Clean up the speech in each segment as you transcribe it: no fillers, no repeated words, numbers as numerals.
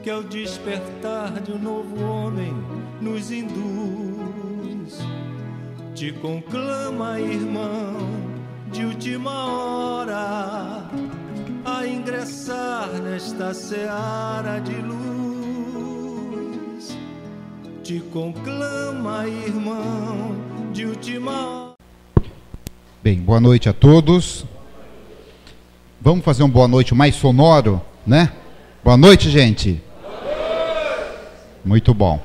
que ao despertar de um novo homem nos induz. Te conclama, irmão, de última hora, a ingressar nesta seara de luz. Te conclama, irmão, de última hora. Bem, boa noite a todos. Vamos fazer um boa noite mais sonoro, né? Boa noite, gente. Boa noite. Muito bom.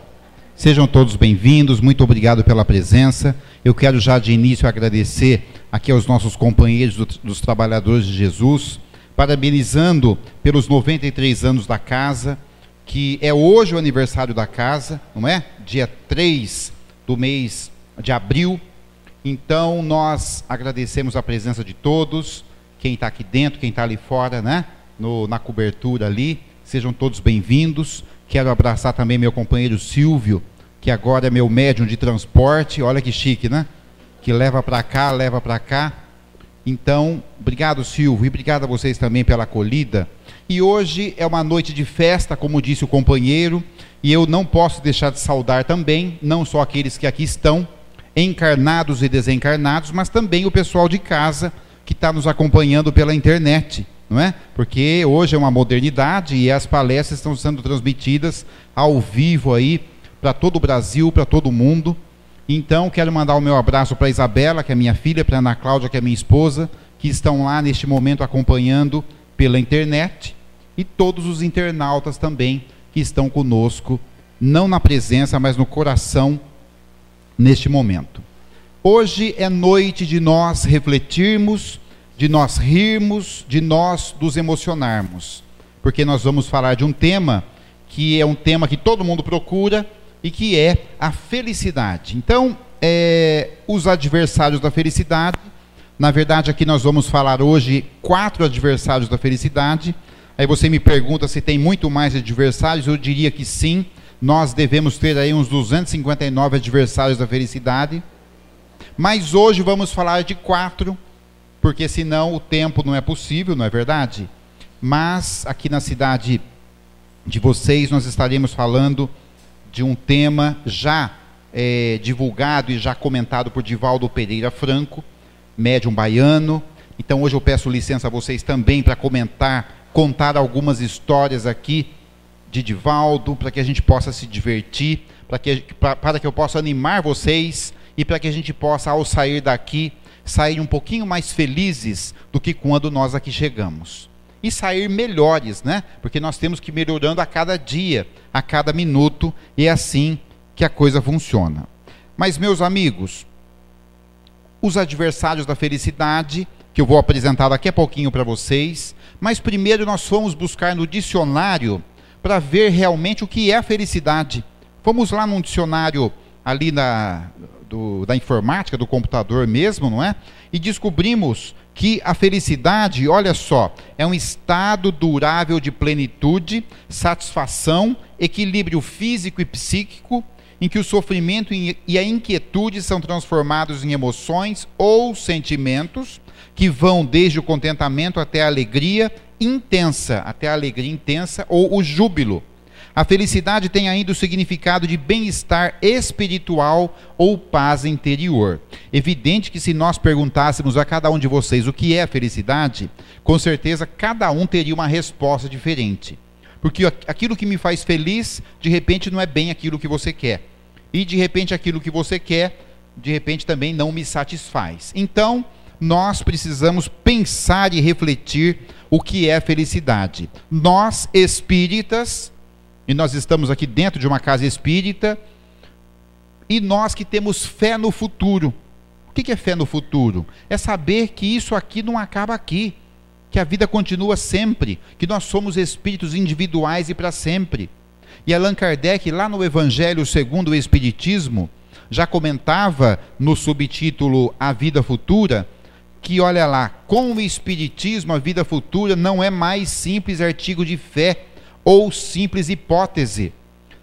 Sejam todos bem-vindos, muito obrigado pela presença. Eu quero já de início agradecer aqui aos nossos companheiros dos Trabalhadores de Jesus, parabenizando pelos 93 anos da casa, que é hoje o aniversário da casa, não é? Dia 3 do mês de abril. Então, nós agradecemos a presença de todos, quem está aqui dentro, quem está ali fora, né? Na cobertura ali, sejam todos bem-vindos. Quero abraçar também meu companheiro Silvio, que agora é meu médium de transporte, olha que chique, né? Que leva para cá, leva para cá. Então, obrigado, Silvio, e obrigado a vocês também pela acolhida. E hoje é uma noite de festa, como disse o companheiro, e eu não posso deixar de saudar também, não só aqueles que aqui estão, encarnados e desencarnados, mas também o pessoal de casa, que está nos acompanhando pela internet, não é? Porque hoje é uma modernidade e as palestras estão sendo transmitidas ao vivo aí, para todo o Brasil, para todo o mundo. Então, quero mandar o meu abraço para a Isabela, que é minha filha, para a Ana Cláudia, que é minha esposa, que estão lá neste momento acompanhando pela internet, e todos os internautas também, que estão conosco, não na presença, mas no coração, neste momento. Hoje é noite de nós refletirmos, de nós rirmos, de nós nos emocionarmos, porque nós vamos falar de um tema que é um tema que todo mundo procura e que é a felicidade. Então, os adversários da felicidade, na verdade aqui nós vamos falar hoje 4 adversários da felicidade. Aí você me pergunta se tem muito mais adversários, eu diria que sim, nós devemos ter aí uns 259 adversários da felicidade. Mas hoje vamos falar de 4, porque senão o tempo não é possível, não é verdade? Mas aqui na cidade de vocês nós estaremos falando de um tema já divulgado e já comentado por Divaldo Pereira Franco, médium baiano. Então hoje eu peço licença a vocês também para contar algumas histórias aqui de Divaldo, para que a gente possa se divertir, para que eu possa animar vocês, e para que a gente possa, ao sair daqui, sair um pouquinho mais felizes do que quando nós aqui chegamos. E sair melhores, né? Porque nós temos que ir melhorando a cada dia, a cada minuto, e é assim que a coisa funciona. Mas, meus amigos, os adversários da felicidade, que eu vou apresentar daqui a pouquinho para vocês, mas primeiro nós fomos buscar no dicionário para ver realmente o que é a felicidade. Fomos lá num dicionário ali da informática, do computador mesmo, não é? E descobrimos que a felicidade, olha só, é um estado durável de plenitude, satisfação, equilíbrio físico e psíquico, em que o sofrimento e a inquietude são transformados em emoções ou sentimentos que vão desde o contentamento até a alegria intensa, ou o júbilo. A felicidade tem ainda o significado de bem-estar espiritual ou paz interior. Evidente que se nós perguntássemos a cada um de vocês o que é a felicidade, com certeza cada um teria uma resposta diferente. Porque aquilo que me faz feliz, de repente não é bem aquilo que você quer. E de repente aquilo que você quer, de repente também não me satisfaz. Então, nós precisamos pensar e refletir o que é a felicidade. Nós, espíritas, e nós estamos aqui dentro de uma casa espírita, e nós que temos fé no futuro. O que é fé no futuro? É saber que isso aqui não acaba aqui, que a vida continua sempre, que nós somos espíritos individuais e para sempre. E Allan Kardec, lá no Evangelho segundo o Espiritismo, já comentava no subtítulo A Vida Futura, que olha lá, com o Espiritismo a vida futura não é mais simples artigo de fé, ou simples hipótese.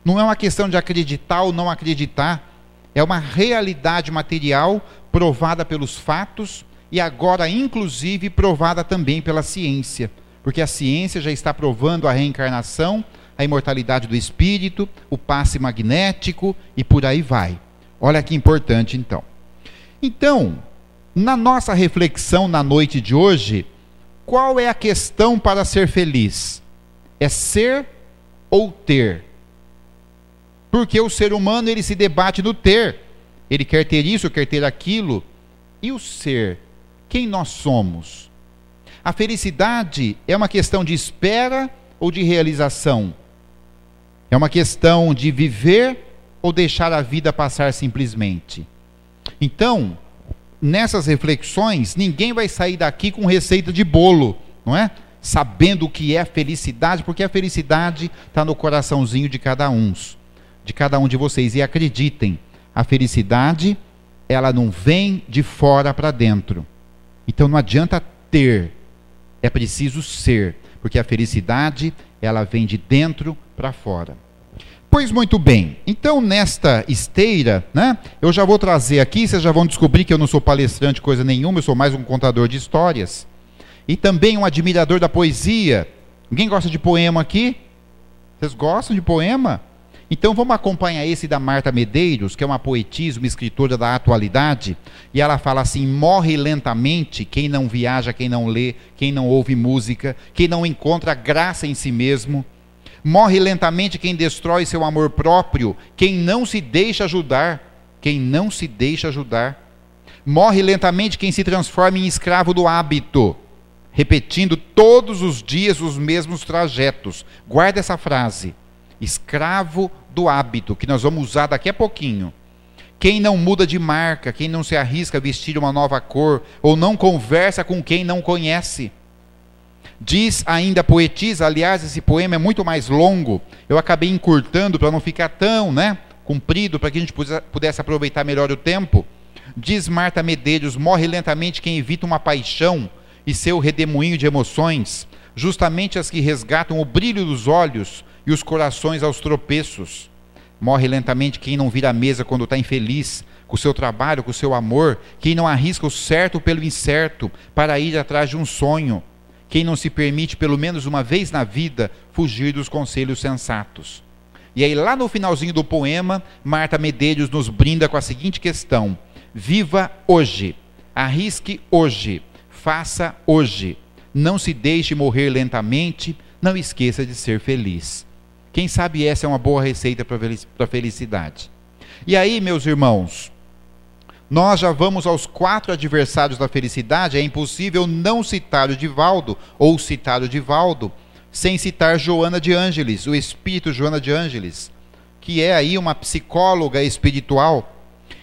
Não é uma questão de acreditar ou não acreditar, é uma realidade material provada pelos fatos e agora inclusive provada também pela ciência, porque a ciência já está provando a reencarnação, a a imortalidade do espírito, o passe magnético e por aí vai. Olha que importante então. Então, na nossa reflexão na noite de hoje, qual é a questão para ser feliz? É ser ou ter? Porque o ser humano, ele se debate no ter. Ele quer ter isso, quer ter aquilo. E o ser? Quem nós somos? A felicidade é uma questão de espera ou de realização? É uma questão de viver ou deixar a vida passar simplesmente? Então, nessas reflexões, ninguém vai sair daqui com receita de bolo, não é? Sabendo o que é felicidade, porque a felicidade está no coraçãozinho de cada um de vocês. E acreditem, a felicidade, ela não vem de fora para dentro. Então não adianta ter, é preciso ser, porque a felicidade, ela vem de dentro para fora. Pois muito bem, então nesta esteira, né, eu já vou trazer aqui, vocês já vão descobrir que eu não sou palestrante coisa nenhuma, eu sou mais um contador de histórias, e também um admirador da poesia. Ninguém gosta de poema aqui? Vocês gostam de poema? Então vamos acompanhar esse da Marta Medeiros, que é uma poetisa, uma escritora da atualidade, e ela fala assim: morre lentamente quem não viaja, quem não lê, quem não ouve música, quem não encontra graça em si mesmo. Morre lentamente quem destrói seu amor próprio, quem não se deixa ajudar, quem não se deixa ajudar. Morre lentamente quem se transforma em escravo do hábito, repetindo todos os dias os mesmos trajetos. Guarda essa frase: escravo do hábito, que nós vamos usar daqui a pouquinho. Quem não muda de marca, quem não se arrisca a vestir uma nova cor, ou não conversa com quem não conhece. Diz ainda a poetisa, aliás, esse poema é muito mais longo, eu acabei encurtando para não ficar tão, comprido, para que a gente pudesse aproveitar melhor o tempo. Diz Marta Medeiros: morre lentamente quem evita uma paixão e seu redemoinho de emoções, justamente as que resgatam o brilho dos olhos e os corações aos tropeços. Morre lentamente quem não vira a mesa quando está infeliz, com o seu trabalho, com o seu amor, quem não arrisca o certo pelo incerto, para ir atrás de um sonho, quem não se permite, pelo menos uma vez na vida, fugir dos conselhos sensatos. E aí lá no finalzinho do poema, Marta Medeiros nos brinda com a seguinte questão: viva hoje, arrisque hoje, faça hoje, não se deixe morrer lentamente, não esqueça de ser feliz. Quem sabe essa é uma boa receita para a felicidade. E aí, meus irmãos, nós já vamos aos 4 adversários da felicidade. É impossível não citar o Divaldo, ou citar o Divaldo, sem citar Joana de Ângeles, o espírito Joana de Ângeles, que é aí uma psicóloga espiritual.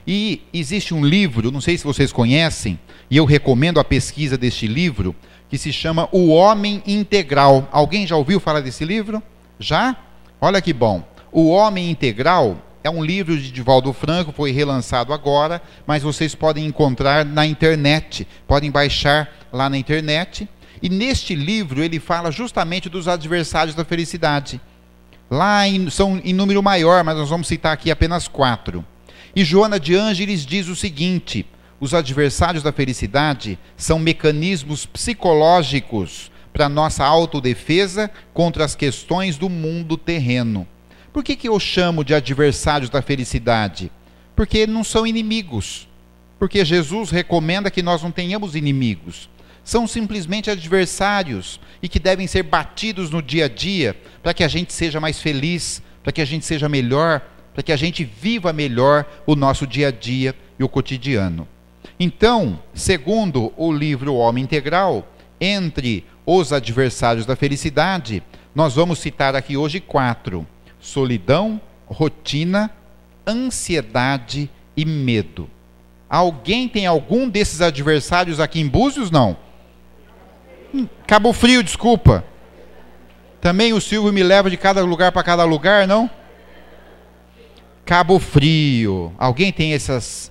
E existe um livro, não sei se vocês conhecem, e eu recomendo a pesquisa deste livro, que se chama O Homem Integral. Alguém já ouviu falar desse livro? Já? Olha que bom. O Homem Integral é um livro de Divaldo Franco, foi relançado agora, mas vocês podem encontrar na internet, podem baixar lá na internet. E neste livro ele fala justamente dos adversários da felicidade. Lá são em número maior, mas nós vamos citar aqui apenas 4. E Joana de Ângeles diz o seguinte: os adversários da felicidade são mecanismos psicológicos para nossa autodefesa contra as questões do mundo terreno. Por que eu chamo de adversários da felicidade? Porque não são inimigos. Porque Jesus recomenda que nós não tenhamos inimigos. São simplesmente adversários e que devem ser batidos no dia a dia para que a gente seja mais feliz, para que a gente seja melhor, para que a gente viva melhor o nosso dia a dia e o cotidiano. Então, segundo o livro O Homem Integral, entre os adversários da felicidade, nós vamos citar aqui hoje 4: solidão, rotina, ansiedade e medo. Alguém tem algum desses adversários aqui em Búzios? Não? Cabo Frio, desculpa. Também o Silvio me leva de cada lugar para cada lugar, não? Cabo Frio. Alguém tem esses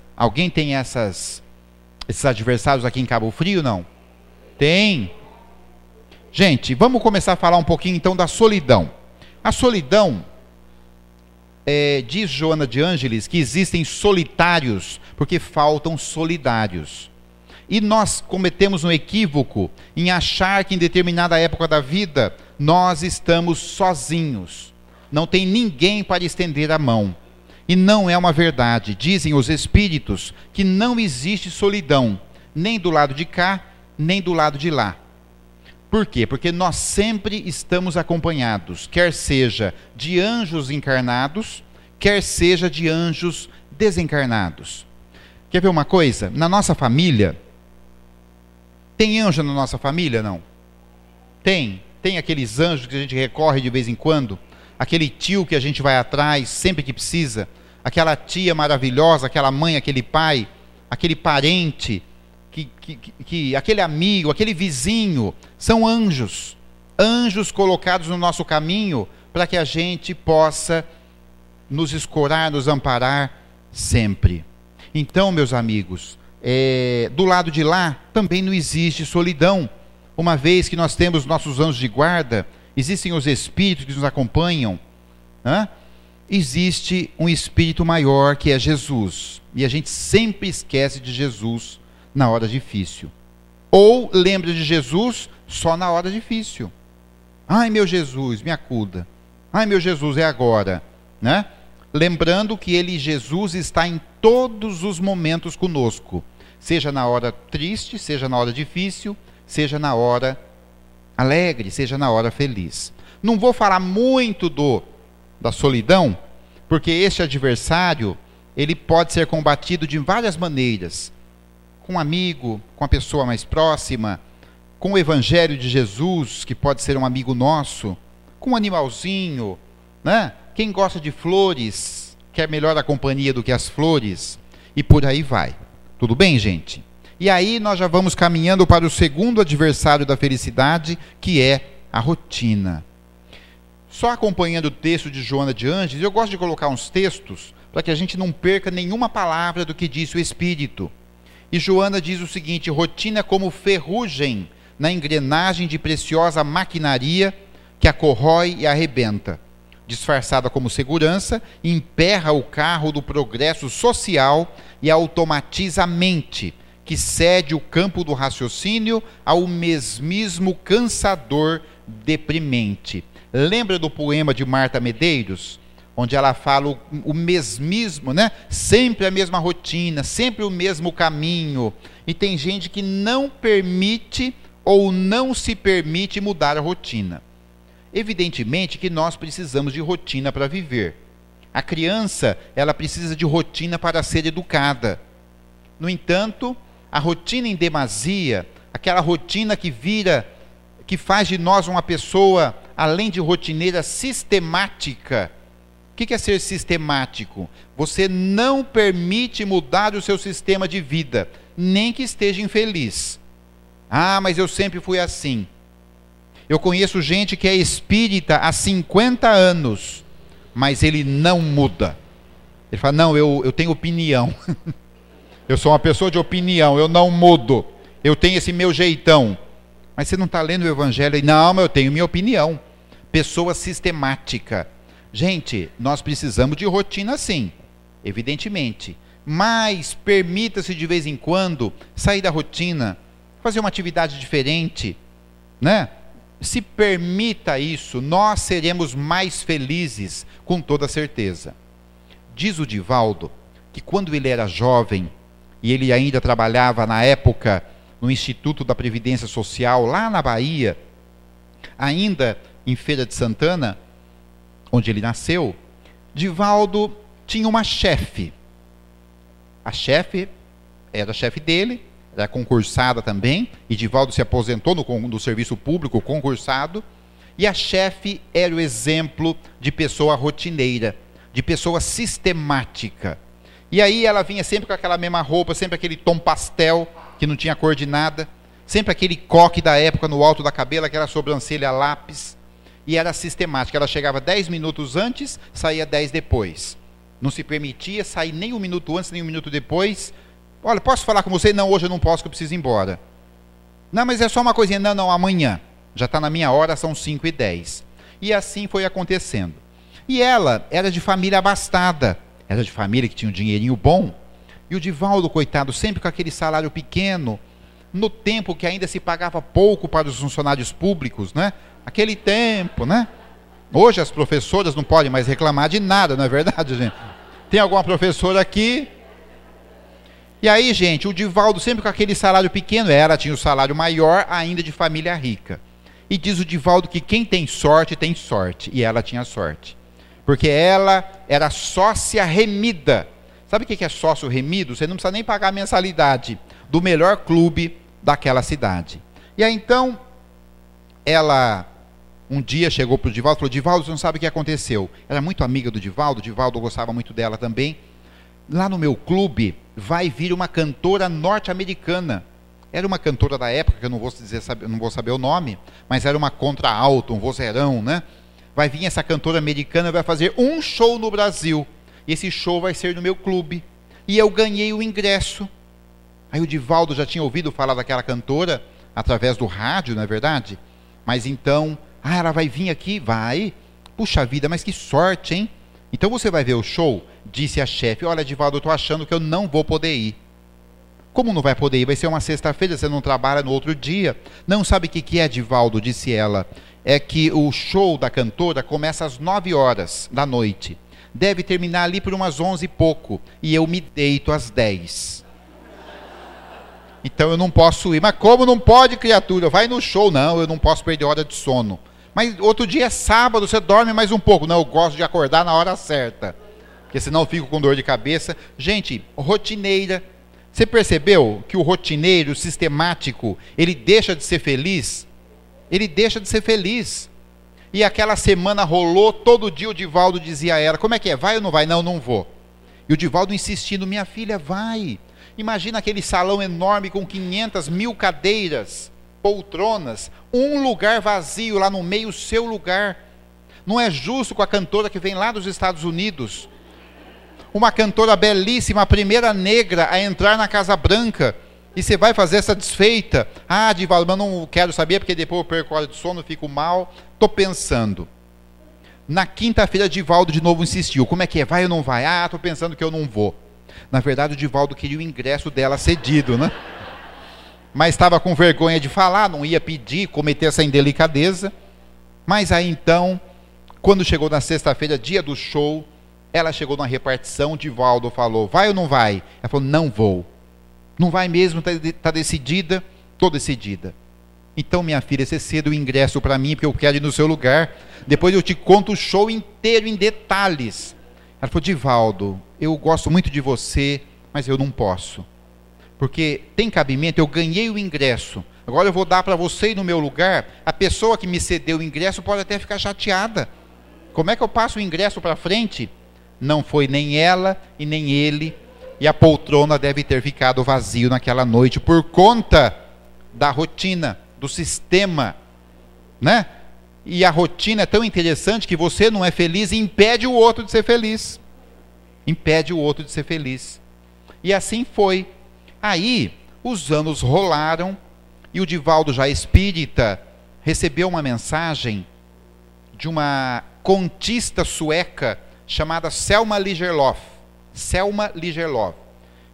adversários aqui em Cabo Frio, não? Tem. Gente, vamos começar a falar um pouquinho então da solidão. A solidão, diz Joana de Ângeles, que existem solitários porque faltam solidários. E nós cometemos um equívoco em achar que em determinada época da vida nós estamos sozinhos. não tem ninguém para estender a mão. E não é uma verdade. Dizem os espíritos que não existe solidão, nem do lado de cá, nem do lado de lá. Por quê? Porque nós sempre estamos acompanhados, quer seja de anjos encarnados, quer seja de anjos desencarnados. Quer ver uma coisa? Na nossa família, tem anjo na nossa família, não? Tem. Tem aqueles anjos que a gente recorre de vez em quando, aquele tio que a gente vai atrás sempre que precisa, aquela tia maravilhosa, aquela mãe, aquele pai, aquele parente, aquele amigo, aquele vizinho, são anjos. Anjos colocados no nosso caminho para que a gente possa nos escorar, nos amparar sempre. Então, meus amigos, do lado de lá também não existe solidão. Uma vez que nós temos nossos anjos de guarda, existem os espíritos que nos acompanham, existe um espírito maior que é Jesus. E a gente sempre esquece de Jesus na hora difícil. Ou lembra de Jesus só na hora difícil. Ai, meu Jesus, me acuda. Ai, meu Jesus, é agora. Lembrando que Jesus, está em todos os momentos conosco. Seja na hora triste, seja na hora difícil, seja na hora alegre, seja na hora feliz. Não vou falar muito da solidão, porque este adversário, ele pode ser combatido de várias maneiras. Com um amigo, com a pessoa mais próxima, com o Evangelho de Jesus, que pode ser um amigo nosso, com um animalzinho, Quem gosta de flores, quer melhor a companhia do que as flores, e por aí vai. Tudo bem, gente? E aí nós já vamos caminhando para o segundo adversário da felicidade, que é a rotina. Só acompanhando o texto de Joana de Ângeles, eu gosto de colocar uns textos para que a gente não perca nenhuma palavra do que disse o Espírito. E Joana diz o seguinte: rotina como ferrugem na engrenagem de preciosa maquinaria que a corrói e arrebenta. Disfarçada como segurança, emperra o carro do progresso social e automatiza a mente, que cede o campo do raciocínio ao mesmismo cansador deprimente. Lembra do poema de Marta Medeiros? Onde ela fala o mesmismo, Sempre a mesma rotina, sempre o mesmo caminho. E tem gente que não permite ou não se permite mudar a rotina. Evidentemente que nós precisamos de rotina para viver. A criança, ela precisa de rotina para ser educada. No entanto, a rotina em demasia, aquela rotina que faz de nós uma pessoa, além de rotineira, sistemática. O que é ser sistemático? Você não permite mudar o seu sistema de vida, nem que esteja infeliz. Ah, mas eu sempre fui assim. Eu conheço gente que é espírita há 50 anos, mas ele não muda. Ele fala, não, eu tenho opinião. Eu sou uma pessoa de opinião, eu não mudo. Eu tenho esse meu jeitão. Mas você não está lendo o Evangelho? Não, mas eu tenho minha opinião. Pessoa sistemática. Gente, nós precisamos de rotina sim, evidentemente. Mas permita-se de vez em quando sair da rotina, fazer uma atividade diferente, Se permita isso, nós seremos mais felizes, com toda certeza. Diz o Divaldo que quando ele era jovem, e ele ainda trabalhava na época no Instituto da Previdência Social, lá na Bahia, ainda em Feira de Santana, onde ele nasceu, Divaldo tinha uma chefe. A chefe era a chefe dele, era concursada também, e Divaldo se aposentou no serviço público concursado, e a chefe era o exemplo de pessoa rotineira, de pessoa sistemática. E aí ela vinha sempre com aquela mesma roupa, sempre aquele tom pastel, que não tinha cor de nada, sempre aquele coque da época no alto da cabelo, aquela sobrancelha a lápis, e era sistemática. Ela chegava 10 minutos antes, saía 10 depois. Não se permitia sair nem 1 minuto antes, nem 1 minuto depois. Olha, posso falar com você? Não, hoje eu não posso, que eu preciso ir embora. Não, mas é só uma coisinha. Não, amanhã. Já está na minha hora, são 5h10. E assim foi acontecendo. E ela era de família abastada. Era de família que tinha um dinheirinho bom. E o Divaldo, coitado, sempre com aquele salário pequeno, no tempo que ainda se pagava pouco para os funcionários públicos, Aquele tempo, Hoje as professoras não podem mais reclamar de nada, não é verdade, gente? Tem alguma professora aqui? E aí, gente, o Divaldo sempre com aquele salário pequeno, ela tinha o salário maior ainda de família rica. E diz o Divaldo que quem tem sorte, e ela tinha sorte. Porque ela era sócia remida. Sabe o que é sócio remido? Você não precisa nem pagar a mensalidade do melhor clube daquela cidade. E aí então, ela um dia chegou para o Divaldo e falou: Divaldo, você não sabe o que aconteceu. Era muito amiga do Divaldo, o Divaldo gostava muito dela também. Lá no meu clube vai vir uma cantora norte-americana. Era uma cantora da época, que eu não vou dizer, não vou saber o nome, mas era uma contralto, um vozeirão, né? Vai vir essa cantora americana, vai fazer um show no Brasil. E esse show vai ser no meu clube. E eu ganhei o ingresso. Aí o Divaldo já tinha ouvido falar daquela cantora através do rádio, não é verdade? Mas então, ela vai vir aqui? Vai. Puxa vida, mas que sorte, hein? Então você vai ver o show? Disse a chefe: olha, Divaldo, eu estou achando que eu não vou poder ir. Como não vai poder ir? Vai ser uma sexta-feira, você não trabalha no outro dia. Não sabe o que é, Divaldo? Disse ela. É que o show da cantora começa às 9 horas da noite. Deve terminar ali por umas 11 e pouco. E eu me deito às 10. Então eu não posso ir. Mas como não pode, criatura? Vai no show. Não, eu não posso perder hora de sono. Mas outro dia é sábado, você dorme mais um pouco. Não, eu gosto de acordar na hora certa. Porque senão eu fico com dor de cabeça. Gente, rotineira. Você percebeu que o rotineiro, o sistemático, ele deixa de ser feliz? Ele deixa de ser feliz. E aquela semana rolou, todo dia o Divaldo dizia a ela: como é que é? Vai ou não vai? Não, não vou. E o Divaldo insistindo: minha filha, vai. Imagina aquele salão enorme com 500 mil cadeiras, poltronas, um lugar vazio lá no meio, o seu lugar. Não é justo com a cantora que vem lá dos Estados Unidos. Uma cantora belíssima, a primeira negra a entrar na Casa Branca. E você vai fazer essa desfeita? Ah, Divaldo, mas não quero saber, porque depois eu perco hora de sono, fico mal. Estou pensando. Na quinta-feira, Divaldo de novo insistiu: como é que é? Vai ou não vai? Ah, estou pensando que eu não vou. Na verdade, o Divaldo queria o ingresso dela cedido, né? Mas estava com vergonha de falar, não ia pedir, cometer essa indelicadeza. Mas aí então, quando chegou na sexta-feira, dia do show, ela chegou na repartição, o Divaldo falou: vai ou não vai? Ela falou: não vou. Não vai mesmo, está decidida? Estou decidida. Então, minha filha, você cede o ingresso para mim, porque eu quero ir no seu lugar. Depois eu te conto o show inteiro, em detalhes. Ela falou: Divaldo, eu gosto muito de você, mas eu não posso. Porque tem cabimento, eu ganhei o ingresso. Agora eu vou dar para você ir no meu lugar. A pessoa que me cedeu o ingresso pode até ficar chateada. Como é que eu passo o ingresso para frente? Não foi nem ela e nem ele. E a poltrona deve ter ficado vazio naquela noite por conta da rotina, do sistema, né? E a rotina é tão interessante que você não é feliz e impede o outro de ser feliz. Impede o outro de ser feliz. E assim foi. Aí, os anos rolaram e o Divaldo, já espírita, recebeu uma mensagem de uma contista sueca chamada Selma Lagerlöf. Selma Lagerlöf.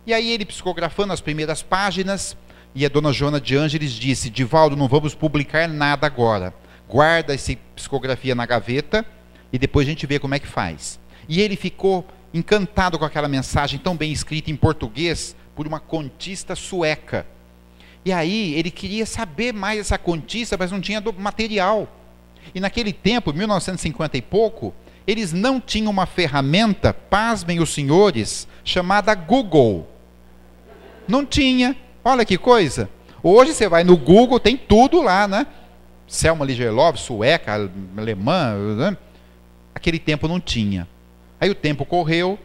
E aí ele, psicografando as primeiras páginas, e a dona Joana de Ângeles disse: Divaldo, não vamos publicar nada agora. Guarda essa psicografia na gaveta e depois a gente vê como é que faz. E ele ficou encantado com aquela mensagem tão bem escrita em português por uma contista sueca. E aí ele queria saber mais dessa contista, mas não tinha material. E naquele tempo, 1950 e pouco, eles não tinham uma ferramenta, pasmem os senhores, chamada Google. Não tinha. Olha que coisa. Hoje você vai no Google, tem tudo lá, né? Selma Lagerlöf, sueca, alemã, né? Aquele tempo não tinha. Aí o tempo correu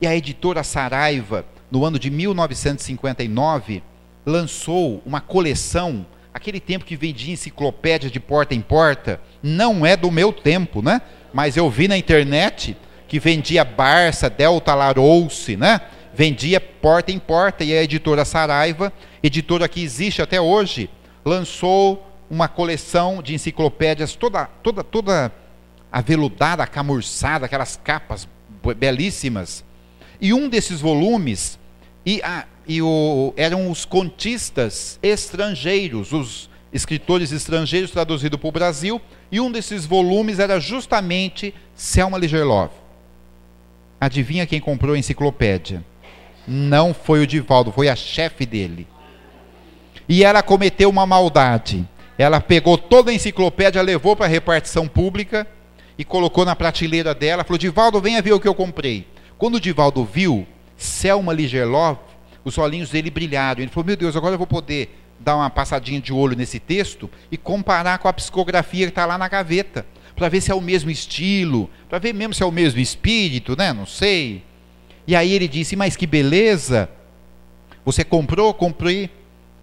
e a editora Saraiva, no ano de 1959, lançou uma coleção. Aquele tempo que vendia enciclopédia de porta em porta, não é do meu tempo, né? Mas eu vi na internet que vendia Barça, Delta Larousse, né? Vendia porta em porta, e a editora Saraiva, editora que existe até hoje, lançou uma coleção de enciclopédias toda aveludada, camurçada, aquelas capas belíssimas. E um desses volumes eram os contistas estrangeiros, os escritores estrangeiros traduzido para o Brasil, e um desses volumes era justamente Selma Lagerlöf. Adivinha quem comprou a enciclopédia? Não foi o Divaldo, foi a chefe dele. E ela cometeu uma maldade. Ela pegou toda a enciclopédia, levou para a repartição pública e colocou na prateleira dela, falou: Divaldo, venha ver o que eu comprei. Quando o Divaldo viu Selma Lagerlöf, os olhinhos dele brilharam. Ele falou: meu Deus, agora eu vou poder dar uma passadinha de olho nesse texto e comparar com a psicografia que está lá na gaveta, para ver se é o mesmo estilo, para ver mesmo se é o mesmo espírito, né? Não sei. E aí ele disse: mas que beleza, você comprou? Comprei.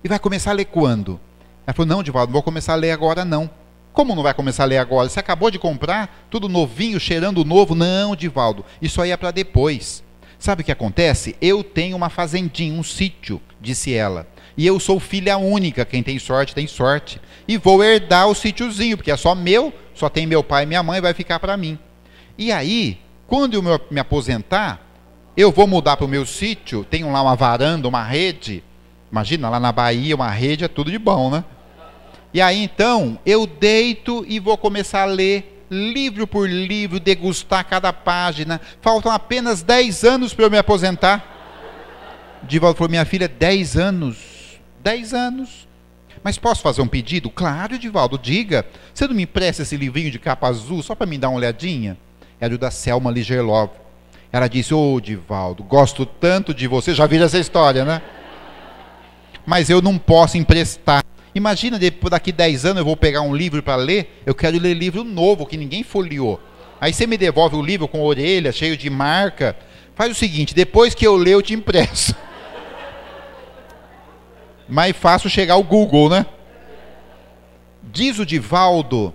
E vai começar a ler quando? Ela falou: não, Divaldo, não vou começar a ler agora não. Como não vai começar a ler agora? Você acabou de comprar, tudo novinho, cheirando novo. Não, Divaldo, isso aí é para depois. Sabe o que acontece? Eu tenho uma fazendinha, um sítio, disse ela. E eu sou filha única, quem tem sorte, tem sorte. E vou herdar o sítiozinho, porque é só meu, só tem meu pai e minha mãe, vai ficar para mim. E aí, quando eu me aposentar, eu vou mudar para o meu sítio, tenho lá uma varanda, uma rede. Imagina, lá na Bahia, uma rede é tudo de bom, né? E aí, então, eu deito e vou começar a ler livro por livro, degustar cada página. Faltam apenas 10 anos para eu me aposentar. Divaldo falou: minha filha, 10 anos. 10 anos. Mas posso fazer um pedido? Claro, Divaldo, diga. Você não me empresta esse livrinho de capa azul só para me dar uma olhadinha? Era o da Selma Lagerlöf. Ela disse: ô, Divaldo, gosto tanto de você. Já viram essa história, né? Mas eu não posso emprestar. Imagina, daqui 10 anos eu vou pegar um livro para ler, eu quero ler livro novo, que ninguém folheou. Aí você me devolve o livro com orelha, cheio de marca. Faz o seguinte, depois que eu ler, eu te impresso. Mais fácil chegar ao Google, né? Diz o Divaldo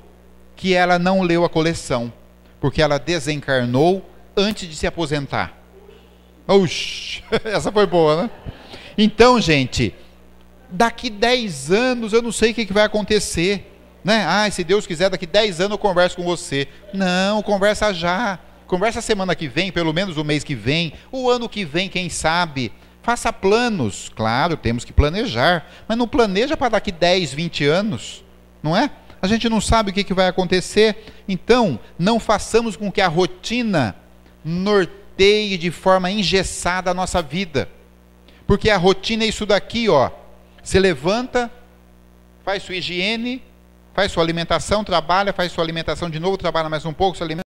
que ela não leu a coleção, porque ela desencarnou antes de se aposentar. Oxi, essa foi boa, né? Então, gente, daqui 10 anos eu não sei o que vai acontecer, né? Ah, se Deus quiser, daqui 10 anos eu converso com você. Não, conversa já. Conversa a semana que vem, pelo menos o mês que vem, o ano que vem, quem sabe. Faça planos. Claro, temos que planejar, mas não planeja para daqui 10, 20 anos, não é? A gente não sabe o que vai acontecer. Então, não façamos com que a rotina norteie de forma engessada a nossa vida. Porque a rotina é isso daqui, ó. Você levanta, faz sua higiene, faz sua alimentação, trabalha, faz sua alimentação de novo, trabalha mais um pouco, se alimenta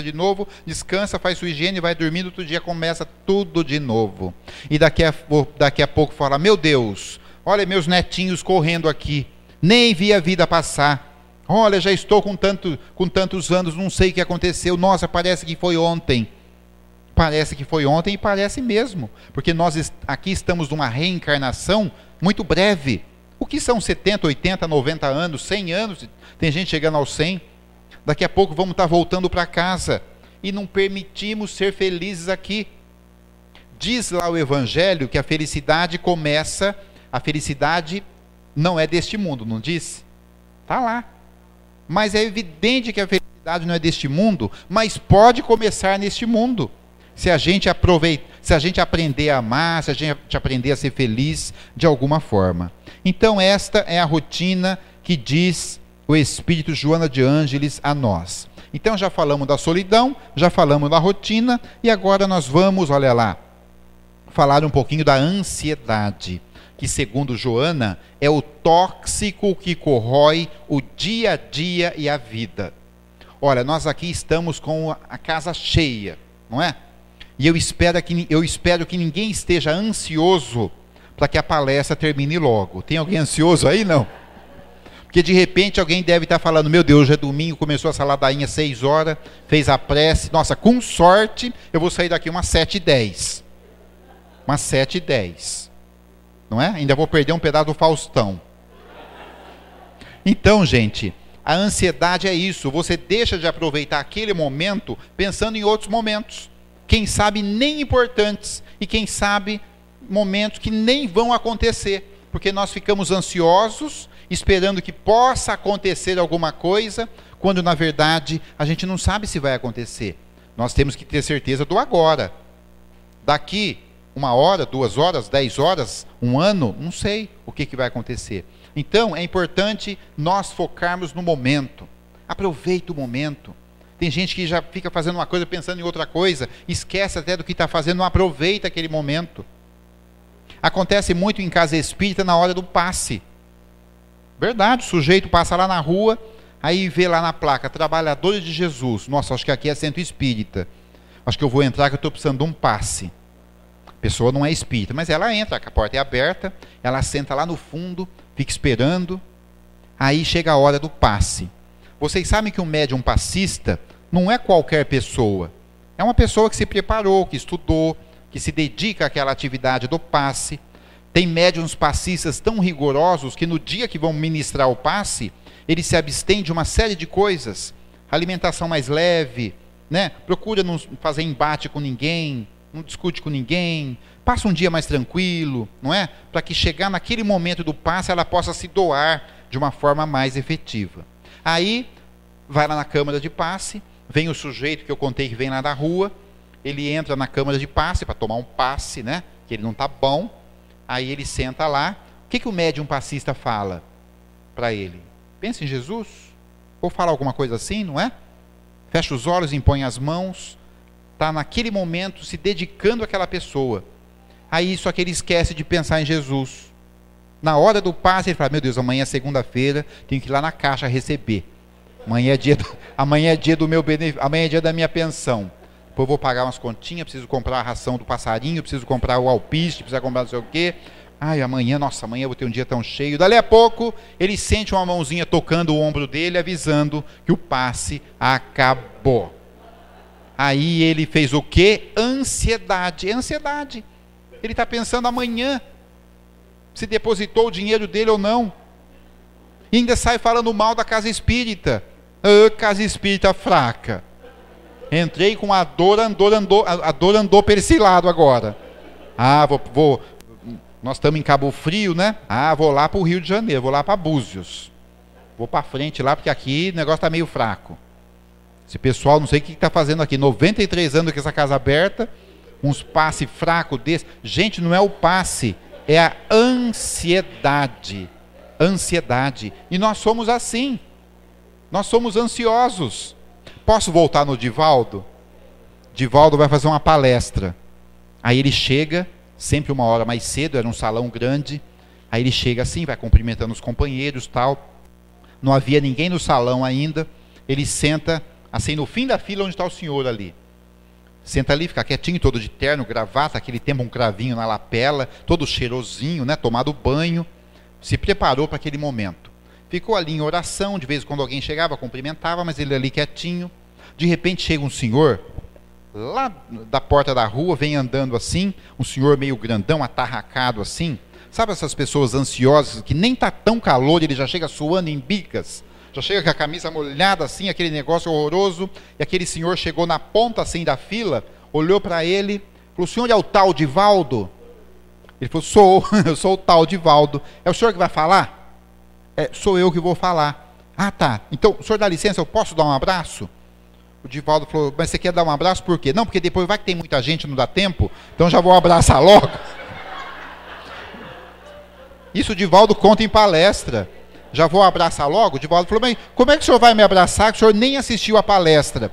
de novo, descansa, faz sua higiene, vai dormir, outro dia começa tudo de novo. E daqui a pouco fala: meu Deus, olha meus netinhos correndo aqui, nem vi a vida passar. Olha, já estou com tantos anos, não sei o que aconteceu. Nossa, parece que foi ontem. Parece que foi ontem e parece mesmo, porque nós aqui estamos numa reencarnação muito breve. O que são 70, 80, 90 anos, 100 anos? Tem gente chegando aos 100. Daqui a pouco vamos estar voltando para casa e não permitimos ser felizes aqui. Diz lá o Evangelho que a felicidade não é deste mundo, não diz? Está lá. Mas é evidente que a felicidade não é deste mundo, mas pode começar neste mundo. Se a gente aprender a amar, se a gente aprender a ser feliz de alguma forma. Então esta é a rotina que diz o Espírito Joana de Ângeles a nós. Então já falamos da solidão, já falamos da rotina, e agora nós vamos, olha lá, falar um pouquinho da ansiedade, que segundo Joana é o tóxico que corrói o dia a dia e a vida. Olha, nós aqui estamos com a casa cheia, não é? E eu espero que ninguém esteja ansioso para que a palestra termine logo. Tem alguém ansioso aí? Não. Porque de repente alguém deve estar falando: meu Deus, já é domingo, começou essa ladainha 6 horas, fez a prece. Nossa, com sorte, eu vou sair daqui umas 7h10. Umas 7h10. Não é? Ainda vou perder um pedaço do Faustão. Então, gente, a ansiedade é isso. Você deixa de aproveitar aquele momento pensando em outros momentos. Quem sabe nem importantes, e quem sabe momentos que nem vão acontecer, porque nós ficamos ansiosos, esperando que possa acontecer alguma coisa, quando na verdade a gente não sabe se vai acontecer. Nós temos que ter certeza do agora. Daqui 1 hora, 2 horas, 10 horas, 1 ano, não sei o que vai acontecer. Então, é importante nós focarmos no momento. Aproveita o momento. Tem gente que já fica fazendo uma coisa, pensando em outra coisa, esquece até do que está fazendo, não aproveita aquele momento. Acontece muito em casa espírita na hora do passe. Verdade, o sujeito passa lá na rua, aí vê lá na placa, Trabalhadores de Jesus. Nossa, acho que aqui é centro espírita. Acho que eu vou entrar que eu estou precisando de um passe. A pessoa não é espírita, mas ela entra, a porta é aberta, ela senta lá no fundo, fica esperando, aí chega a hora do passe. Vocês sabem que um médium passista não é qualquer pessoa. É uma pessoa que se preparou, que estudou, que se dedica àquela atividade do passe. Tem médiuns passistas tão rigorosos que no dia que vão ministrar o passe, eles se abstêm de uma série de coisas. Alimentação mais leve, né? Procura não fazer embate com ninguém, não discute com ninguém, passa um dia mais tranquilo, não é? Para que chegar naquele momento do passe, ela possa se doar de uma forma mais efetiva. Aí, vai lá na câmara de passe, vem o sujeito que eu contei que vem lá da rua, ele entra na câmara de passe para tomar um passe, né? Que ele não está bom, aí ele senta lá. O que o médium passista fala para ele? Pensa em Jesus? Ou fala alguma coisa assim, não é? Fecha os olhos, impõe as mãos, está naquele momento se dedicando àquela pessoa. Aí só que ele esquece de pensar em Jesus. Na hora do passe ele fala, meu Deus, amanhã é segunda-feira, tenho que ir lá na caixa receber. Amanhã é dia do meu benefício, amanhã é dia da minha pensão. Depois eu vou pagar umas continhas, preciso comprar a ração do passarinho, preciso comprar o alpiste, preciso comprar não sei o quê. Ai, amanhã eu vou ter um dia tão cheio. Dali a pouco, ele sente uma mãozinha tocando o ombro dele, avisando que o passe acabou. Aí ele fez o quê? Ansiedade. Ansiedade. Ele está pensando amanhã se depositou o dinheiro dele ou não. E ainda sai falando mal da casa espírita. Casa espírita fraca. Entrei com a dor andou para esse lado agora. Nós estamos em Cabo Frio, né? Vou lá para o Rio de Janeiro, vou lá para Búzios. Vou para frente lá, porque aqui o negócio está meio fraco. Esse pessoal, não sei o que está fazendo aqui. 93 anos com essa casa aberta, uns passe fraco desse. Gente, não é o passe, é a ansiedade. Ansiedade. E nós somos assim. Nós somos ansiosos. Posso voltar no Divaldo? Divaldo vai fazer uma palestra. Aí ele chega, sempre uma hora mais cedo, era um salão grande. Aí ele chega assim, vai cumprimentando os companheiros, tal. Não havia ninguém no salão ainda. Ele senta assim no fim da fila onde está o senhor ali. Senta ali, fica quietinho, todo de terno, gravata, aquele tempo um cravinho na lapela, todo cheirosinho, né, tomado banho. Se preparou para aquele momento. Ficou ali em oração, de vez em quando alguém chegava, cumprimentava, mas ele ali quietinho. De repente chega um senhor, lá da porta da rua, vem andando assim, um senhor meio grandão, atarracado assim. Sabe essas pessoas ansiosas, que nem está tão calor, ele já chega suando em bicas, já chega com a camisa molhada assim, aquele negócio horroroso, e aquele senhor chegou na ponta assim da fila, olhou para ele, falou, o senhor é o tal Divaldo? Ele falou, eu sou o tal Divaldo. É o senhor que vai falar? Sou eu que vou falar. Tá, então, o senhor dá licença, eu posso dar um abraço? O Divaldo falou, mas você quer dar um abraço por quê? Não, porque depois vai que tem muita gente, não dá tempo, então já vou abraçar logo. Isso o Divaldo conta em palestra. Já vou abraçar logo? O Divaldo falou, mas como é que o senhor vai me abraçar, que o senhor nem assistiu a palestra?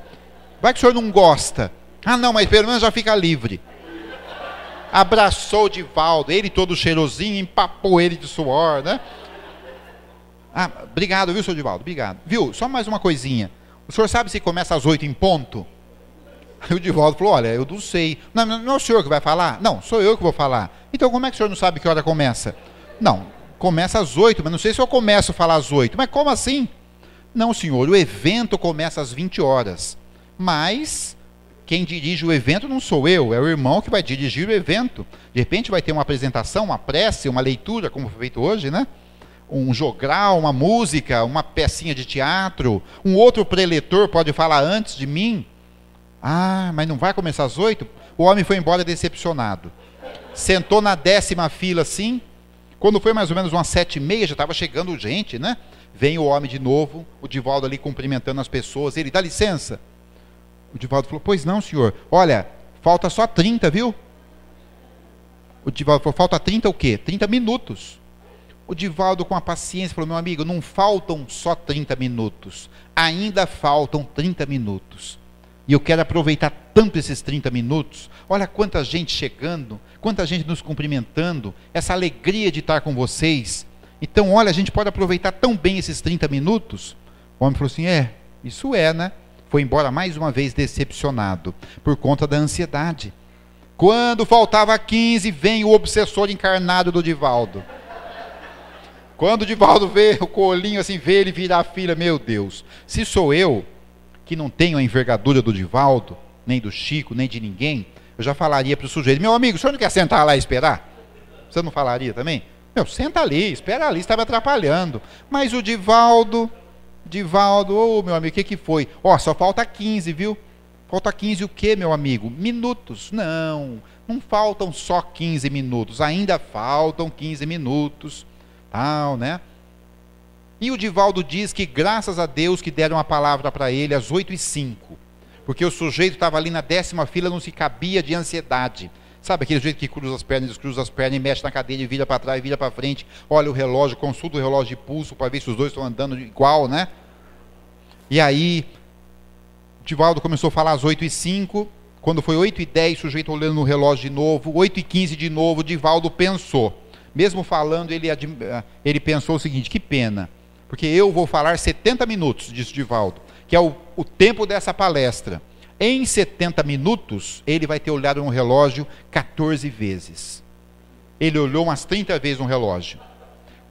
Vai que o senhor não gosta? Não, mas pelo menos já fica livre. Abraçou o Divaldo, ele todo cheirosinho, empapou ele de suor, né? Obrigado, viu, seu Divaldo? Obrigado. Viu, só mais uma coisinha. O senhor sabe se começa às 8 em ponto? Aí o Divaldo falou, olha, eu não sei. Não é o senhor que vai falar? Não, sou eu que vou falar. Então como é que o senhor não sabe que hora começa? Não, começa às 8, mas não sei se eu começo a falar às 8. Mas como assim? Não, senhor, o evento começa às 20 horas. Mas quem dirige o evento não sou eu, é o irmão que vai dirigir o evento. De repente vai ter uma apresentação, uma prece, uma leitura, como foi feito hoje, né? Um jogral, uma música, uma pecinha de teatro, um outro preletor pode falar antes de mim. Mas não vai começar às 8? O homem foi embora decepcionado. Sentou na 10ª fila assim, quando foi mais ou menos umas 7h30, já estava chegando gente, né? Vem o homem de novo, o Divaldo ali cumprimentando as pessoas, ele, dá licença. O Divaldo falou, pois não, senhor, olha, falta só 30, viu? O Divaldo falou, falta 30 o quê? 30 minutos. o Divaldo, com a paciência, falou: meu amigo, não faltam só 30 minutos, ainda faltam 30 minutos. E eu quero aproveitar tanto esses 30 minutos. Olha quanta gente chegando, quanta gente nos cumprimentando, essa alegria de estar com vocês. Então, olha, a gente pode aproveitar tão bem esses 30 minutos. O homem falou assim: isso é, né? Foi embora mais uma vez decepcionado, por conta da ansiedade. Quando faltava 15, vem o obsessor encarnado do Divaldo. Quando o Divaldo vê o colinho assim, vê ele virar a fila, meu Deus, se sou eu, que não tenho a envergadura do Divaldo, nem do Chico, nem de ninguém, eu já falaria para o sujeito: meu amigo, o senhor não quer sentar lá e esperar? Você não falaria também? Meu, senta ali, espera ali, está me atrapalhando. Mas o Divaldo, meu amigo, o que foi? Só falta 15, viu? Falta 15 o quê, meu amigo? Minutos. Não faltam só 15 minutos, ainda faltam 15 minutos. Tal, né? E o Divaldo diz que graças a Deus que deram a palavra para ele às 8h05, porque o sujeito estava ali na 10ª fila, não se cabia de ansiedade. Sabe aquele jeito que cruza as pernas, descruza as pernas, e mexe na cadeira e vira para trás, vira para frente, olha o relógio, consulta o relógio de pulso para ver se os dois estão andando igual, né? E aí, o Divaldo começou a falar às 8h05, quando foi 8h10, o sujeito olhando no relógio de novo, 8h15 de novo, o Divaldo pensou. Mesmo falando, ele pensou o seguinte: que pena, porque eu vou falar 70 minutos, disse o Divaldo, que é o tempo dessa palestra. Em 70 minutos, ele vai ter olhado no relógio 14 vezes. Ele olhou umas 30 vezes no relógio.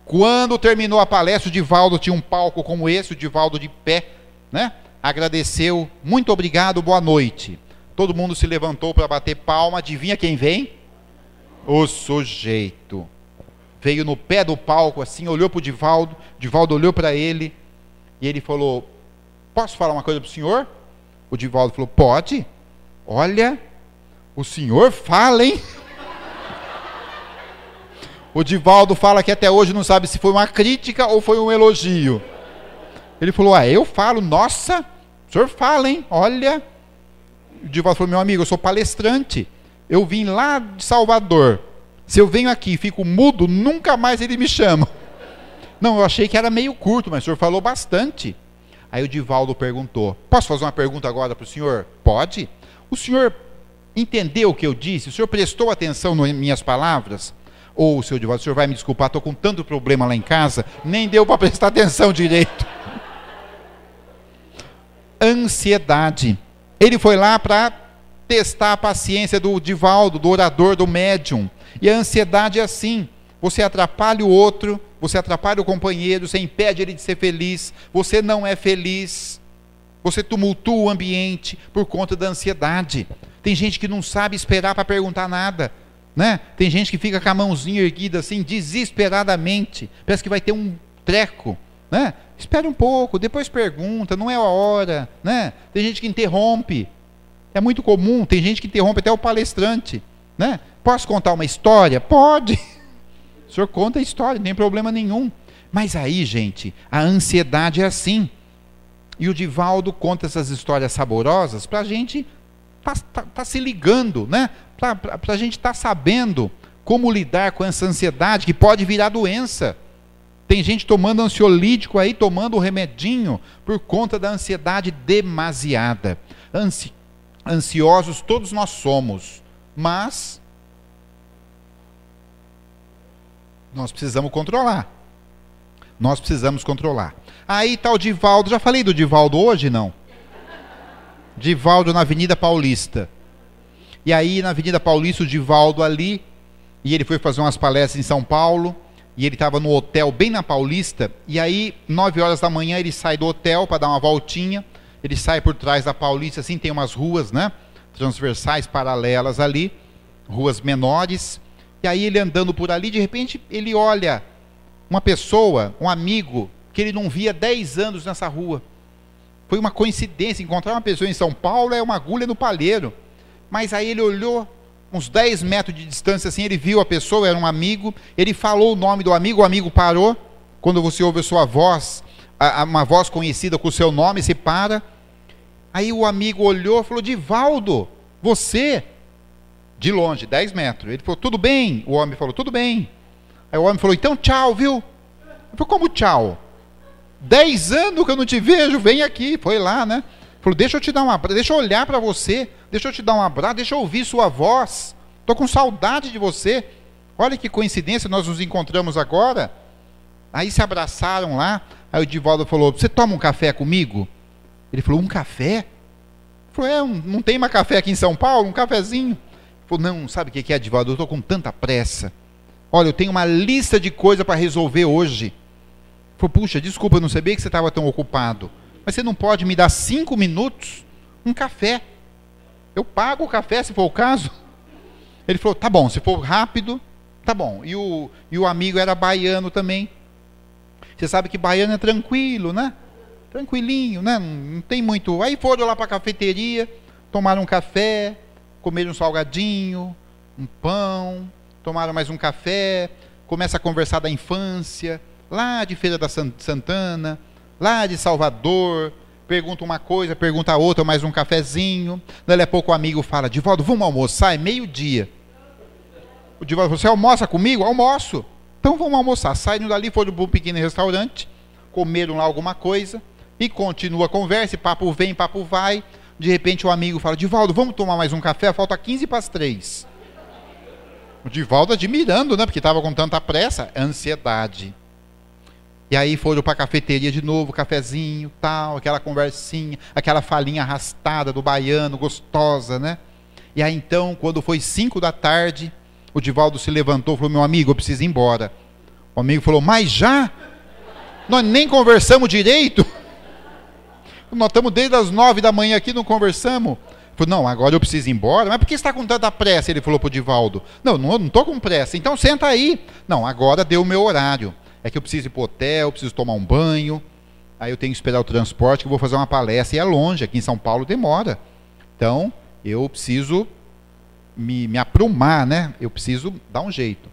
Quando terminou a palestra, o Divaldo tinha um palco como esse, o Divaldo de pé, né? Agradeceu: muito obrigado, boa noite. Todo mundo se levantou para bater palma. Adivinha quem vem? O sujeito. Veio no pé do palco assim, olhou para o Divaldo olhou para ele, e ele falou: posso falar uma coisa para o senhor? O Divaldo falou: pode. Olha, o senhor fala, hein? O Divaldo fala que até hoje não sabe se foi uma crítica ou foi um elogio. Ele falou: eu falo. Nossa, o senhor fala, hein? Olha. O Divaldo falou: meu amigo, eu sou palestrante, eu vim lá de Salvador. Se eu venho aqui e fico mudo, nunca mais ele me chama. Não, eu achei que era meio curto, mas o senhor falou bastante. Aí o Divaldo perguntou: posso fazer uma pergunta agora para o senhor? Pode. O senhor entendeu o que eu disse? O senhor prestou atenção nas minhas palavras? Ou, seu Divaldo, o senhor vai me desculpar, estou com tanto problema lá em casa, nem deu para prestar atenção direito. Ansiedade. Ele foi lá para testar a paciência do Divaldo, do orador, do médium. E a ansiedade é assim: você atrapalha o outro, você atrapalha o companheiro, você impede ele de ser feliz, você não é feliz, você tumultua o ambiente por conta da ansiedade. Tem gente que não sabe esperar para perguntar nada, né? Tem gente que fica com a mãozinha erguida assim, desesperadamente, parece que vai ter um treco, né? Espera um pouco, depois pergunta, não é a hora, né? Tem gente que interrompe, é muito comum, tem gente que interrompe até o palestrante, né? Posso contar uma história? Pode. O senhor conta a história, não tem problema nenhum. Mas aí, gente, a ansiedade é assim. E o Divaldo conta essas histórias saborosas para a gente tá se ligando, né? Para a gente estar sabendo como lidar com essa ansiedade que pode virar doença. Tem gente tomando ansiolítico aí, tomando o remedinho por conta da ansiedade demasiada. Ansiosos todos nós somos, mas nós precisamos controlar. Nós precisamos controlar. Aí está o Divaldo. Já falei do Divaldo hoje, não? Divaldo na Avenida Paulista. E aí na Avenida Paulista o Divaldo ali, e ele foi fazer umas palestras em São Paulo, e ele estava no hotel bem na Paulista, e aí 9 horas da manhã ele sai do hotel para dar uma voltinha, ele sai por trás da Paulista, assim, tem umas ruas, né, transversais, paralelas ali, ruas menores, e aí ele andando por ali, de repente ele olha uma pessoa, um amigo, que ele não via 10 anos nessa rua. Foi uma coincidência, encontrar uma pessoa em São Paulo é uma agulha no palheiro. Mas aí ele olhou, uns 10 metros de distância assim, ele viu a pessoa, era um amigo, ele falou o nome do amigo, o amigo parou. Quando você ouve a sua voz, uma voz conhecida com o seu nome, você para. Aí o amigo olhou e falou: Divaldo, você? De longe, 10 metros. Ele falou: tudo bem? O homem falou: tudo bem. Aí o homem falou, então tchau, viu? Eu falei, como tchau? 10 anos que eu não te vejo, vem aqui. Foi lá, né? Falou, deixa eu te dar um abraço, deixa eu olhar para você, deixa eu te dar um abraço, deixa eu ouvir sua voz. Estou com saudade de você. Olha que coincidência, nós nos encontramos agora. Aí se abraçaram lá. Aí o Divaldo falou, você toma um café comigo? Ele falou, um café? Ele falou, não tem mais café aqui em São Paulo? Um cafezinho? Ele falou, não, sabe o que é, Divaldo? Eu estou com tanta pressa. Olha, eu tenho uma lista de coisas para resolver hoje. Ele falou, puxa, desculpa, eu não sabia que você estava tão ocupado. Mas você não pode me dar 5 minutos? Um café. Eu pago o café, se for o caso. Ele falou, tá bom, se for rápido, tá bom. E o amigo era baiano também. Você sabe que baiano é tranquilo, né? Tranquilinho, né? Não tem muito. Aí foram lá para a cafeteria, tomaram um café, comeram um salgadinho, um pão, tomaram mais um café, começa a conversar da infância, lá de Feira da Santana, lá de Salvador, pergunta uma coisa, pergunta a outra, mais um cafezinho. Daí a pouco o amigo fala, Divaldo, vamos almoçar? É meio-dia. O Divaldo falou, você almoça comigo? Almoço. Então vamos almoçar. Saíram dali, foram para um pequeno restaurante, comeram lá alguma coisa, e continua a conversa, e papo vem, papo vai. De repente o amigo fala, Divaldo, vamos tomar mais um café? Falta 15 para as 3. O Divaldo admirando, né? Porque estava com tanta pressa, ansiedade. E aí foram para a cafeteria de novo, cafezinho, tal, aquela conversinha, aquela falinha arrastada do baiano, gostosa, né? E aí então, quando foi 5 da tarde, o Divaldo se levantou e falou, meu amigo, eu preciso ir embora. O amigo falou, mas já? Nós nem conversamos direito. Nós estamos desde as 9 da manhã aqui, não conversamos. Ele falou, não, agora eu preciso ir embora. Mas por que você está com tanta pressa? Ele falou para o Divaldo. Não estou com pressa. Então senta aí. Não, agora deu o meu horário. É que eu preciso ir para o hotel, preciso tomar um banho. Aí eu tenho que esperar o transporte, que eu vou fazer uma palestra. E é longe, aqui em São Paulo demora. Então, eu preciso me aprumar, né? Eu preciso dar um jeito.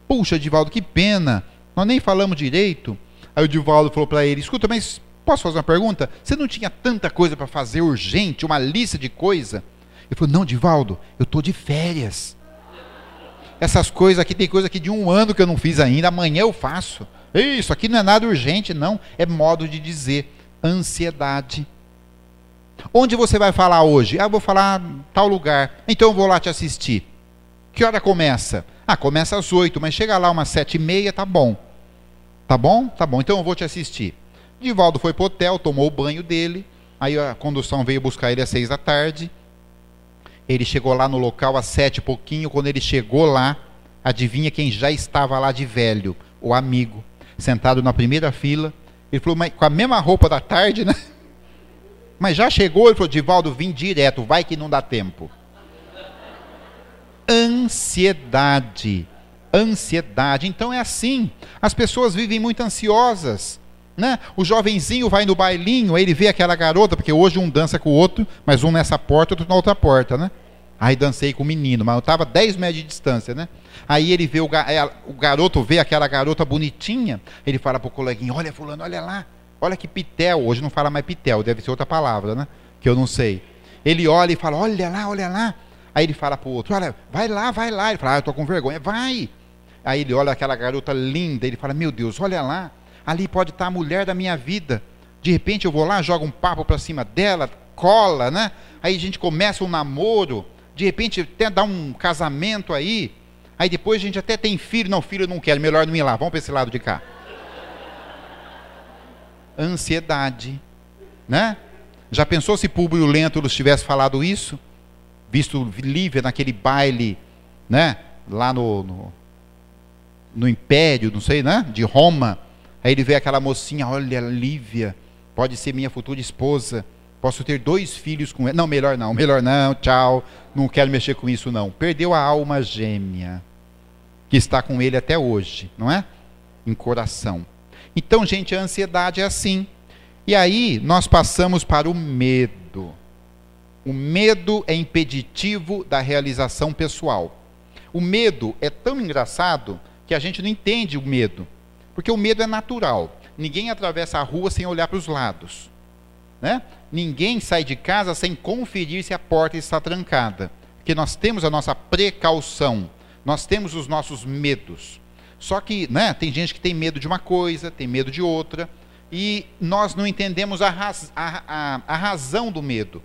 Puxa, Divaldo, que pena. Nós nem falamos direito. Aí o Divaldo falou para ele, escuta, mas posso fazer uma pergunta? Você não tinha tanta coisa para fazer urgente, uma lista de coisa? Ele falou, não, Divaldo, eu estou de férias. Essas coisas aqui, tem coisa aqui de 1 ano que eu não fiz ainda, amanhã eu faço. Isso aqui não é nada urgente, não. É modo de dizer, ansiedade. Onde você vai falar hoje? Eu vou falar tal lugar. Então eu vou lá te assistir. Que hora começa? Começa às 8, mas chega lá umas 7h30, tá bom. Tá bom? Tá bom, então eu vou te assistir. Divaldo foi pro hotel, tomou o banho dele, aí a condução veio buscar ele às 6 da tarde, ele chegou lá no local às 7 e pouquinho. Quando ele chegou lá, adivinha quem já estava lá de velho? O amigo, sentado na primeira fila. Ele falou, mas com a mesma roupa da tarde, né? Mas já chegou? Ele falou, Divaldo, vim direto, vai que não dá tempo. Ansiedade, então é assim, as pessoas vivem muito ansiosas, né? O jovenzinho vai no bailinho, aí ele vê aquela garota, porque hoje um dança com o outro, mas um nessa porta, outro na outra porta, né? Aí dancei com o menino, mas eu estava 10 metros de distância, né? Aí ele vê o garoto, vê aquela garota bonitinha, ele fala pro coleguinha, olha fulano, olha lá, olha que pitel, hoje não fala mais pitel, deve ser outra palavra, né? Que eu não sei. Ele olha e fala, olha lá. Aí ele fala pro outro, olha, vai lá. Ele fala, eu tô com vergonha, vai. Aí ele olha aquela garota linda, ele fala, meu Deus, olha lá, ali pode estar a mulher da minha vida. De repente eu vou lá, jogo um papo para cima dela, cola, né? Aí a gente começa um namoro, de repente até dá um casamento aí depois a gente até tem filho. Não, filho eu não quero, melhor não ir lá, vamos para esse lado de cá. Ansiedade, né? Já pensou se Públio Lentulus tivesse falado isso? Visto Lívia naquele baile, né? Lá no Império, não sei, né? De Roma. Aí ele vê aquela mocinha, olha, Lívia, pode ser minha futura esposa, posso ter 2 filhos com ela. Não, melhor não, tchau, não quero mexer com isso não. Perdeu a alma gêmea, que está com ele até hoje, não é? Em coração. Então, gente, a ansiedade é assim. E aí, nós passamos para o medo. O medo é impeditivo da realização pessoal. O medo é tão engraçado que a gente não entende o medo. Porque o medo é natural. Ninguém atravessa a rua sem olhar para os lados, né? Ninguém sai de casa sem conferir se a porta está trancada. Porque nós temos a nossa precaução. Nós temos os nossos medos. Só que, né, tem gente que tem medo de uma coisa, tem medo de outra, e nós não entendemos a razão do medo.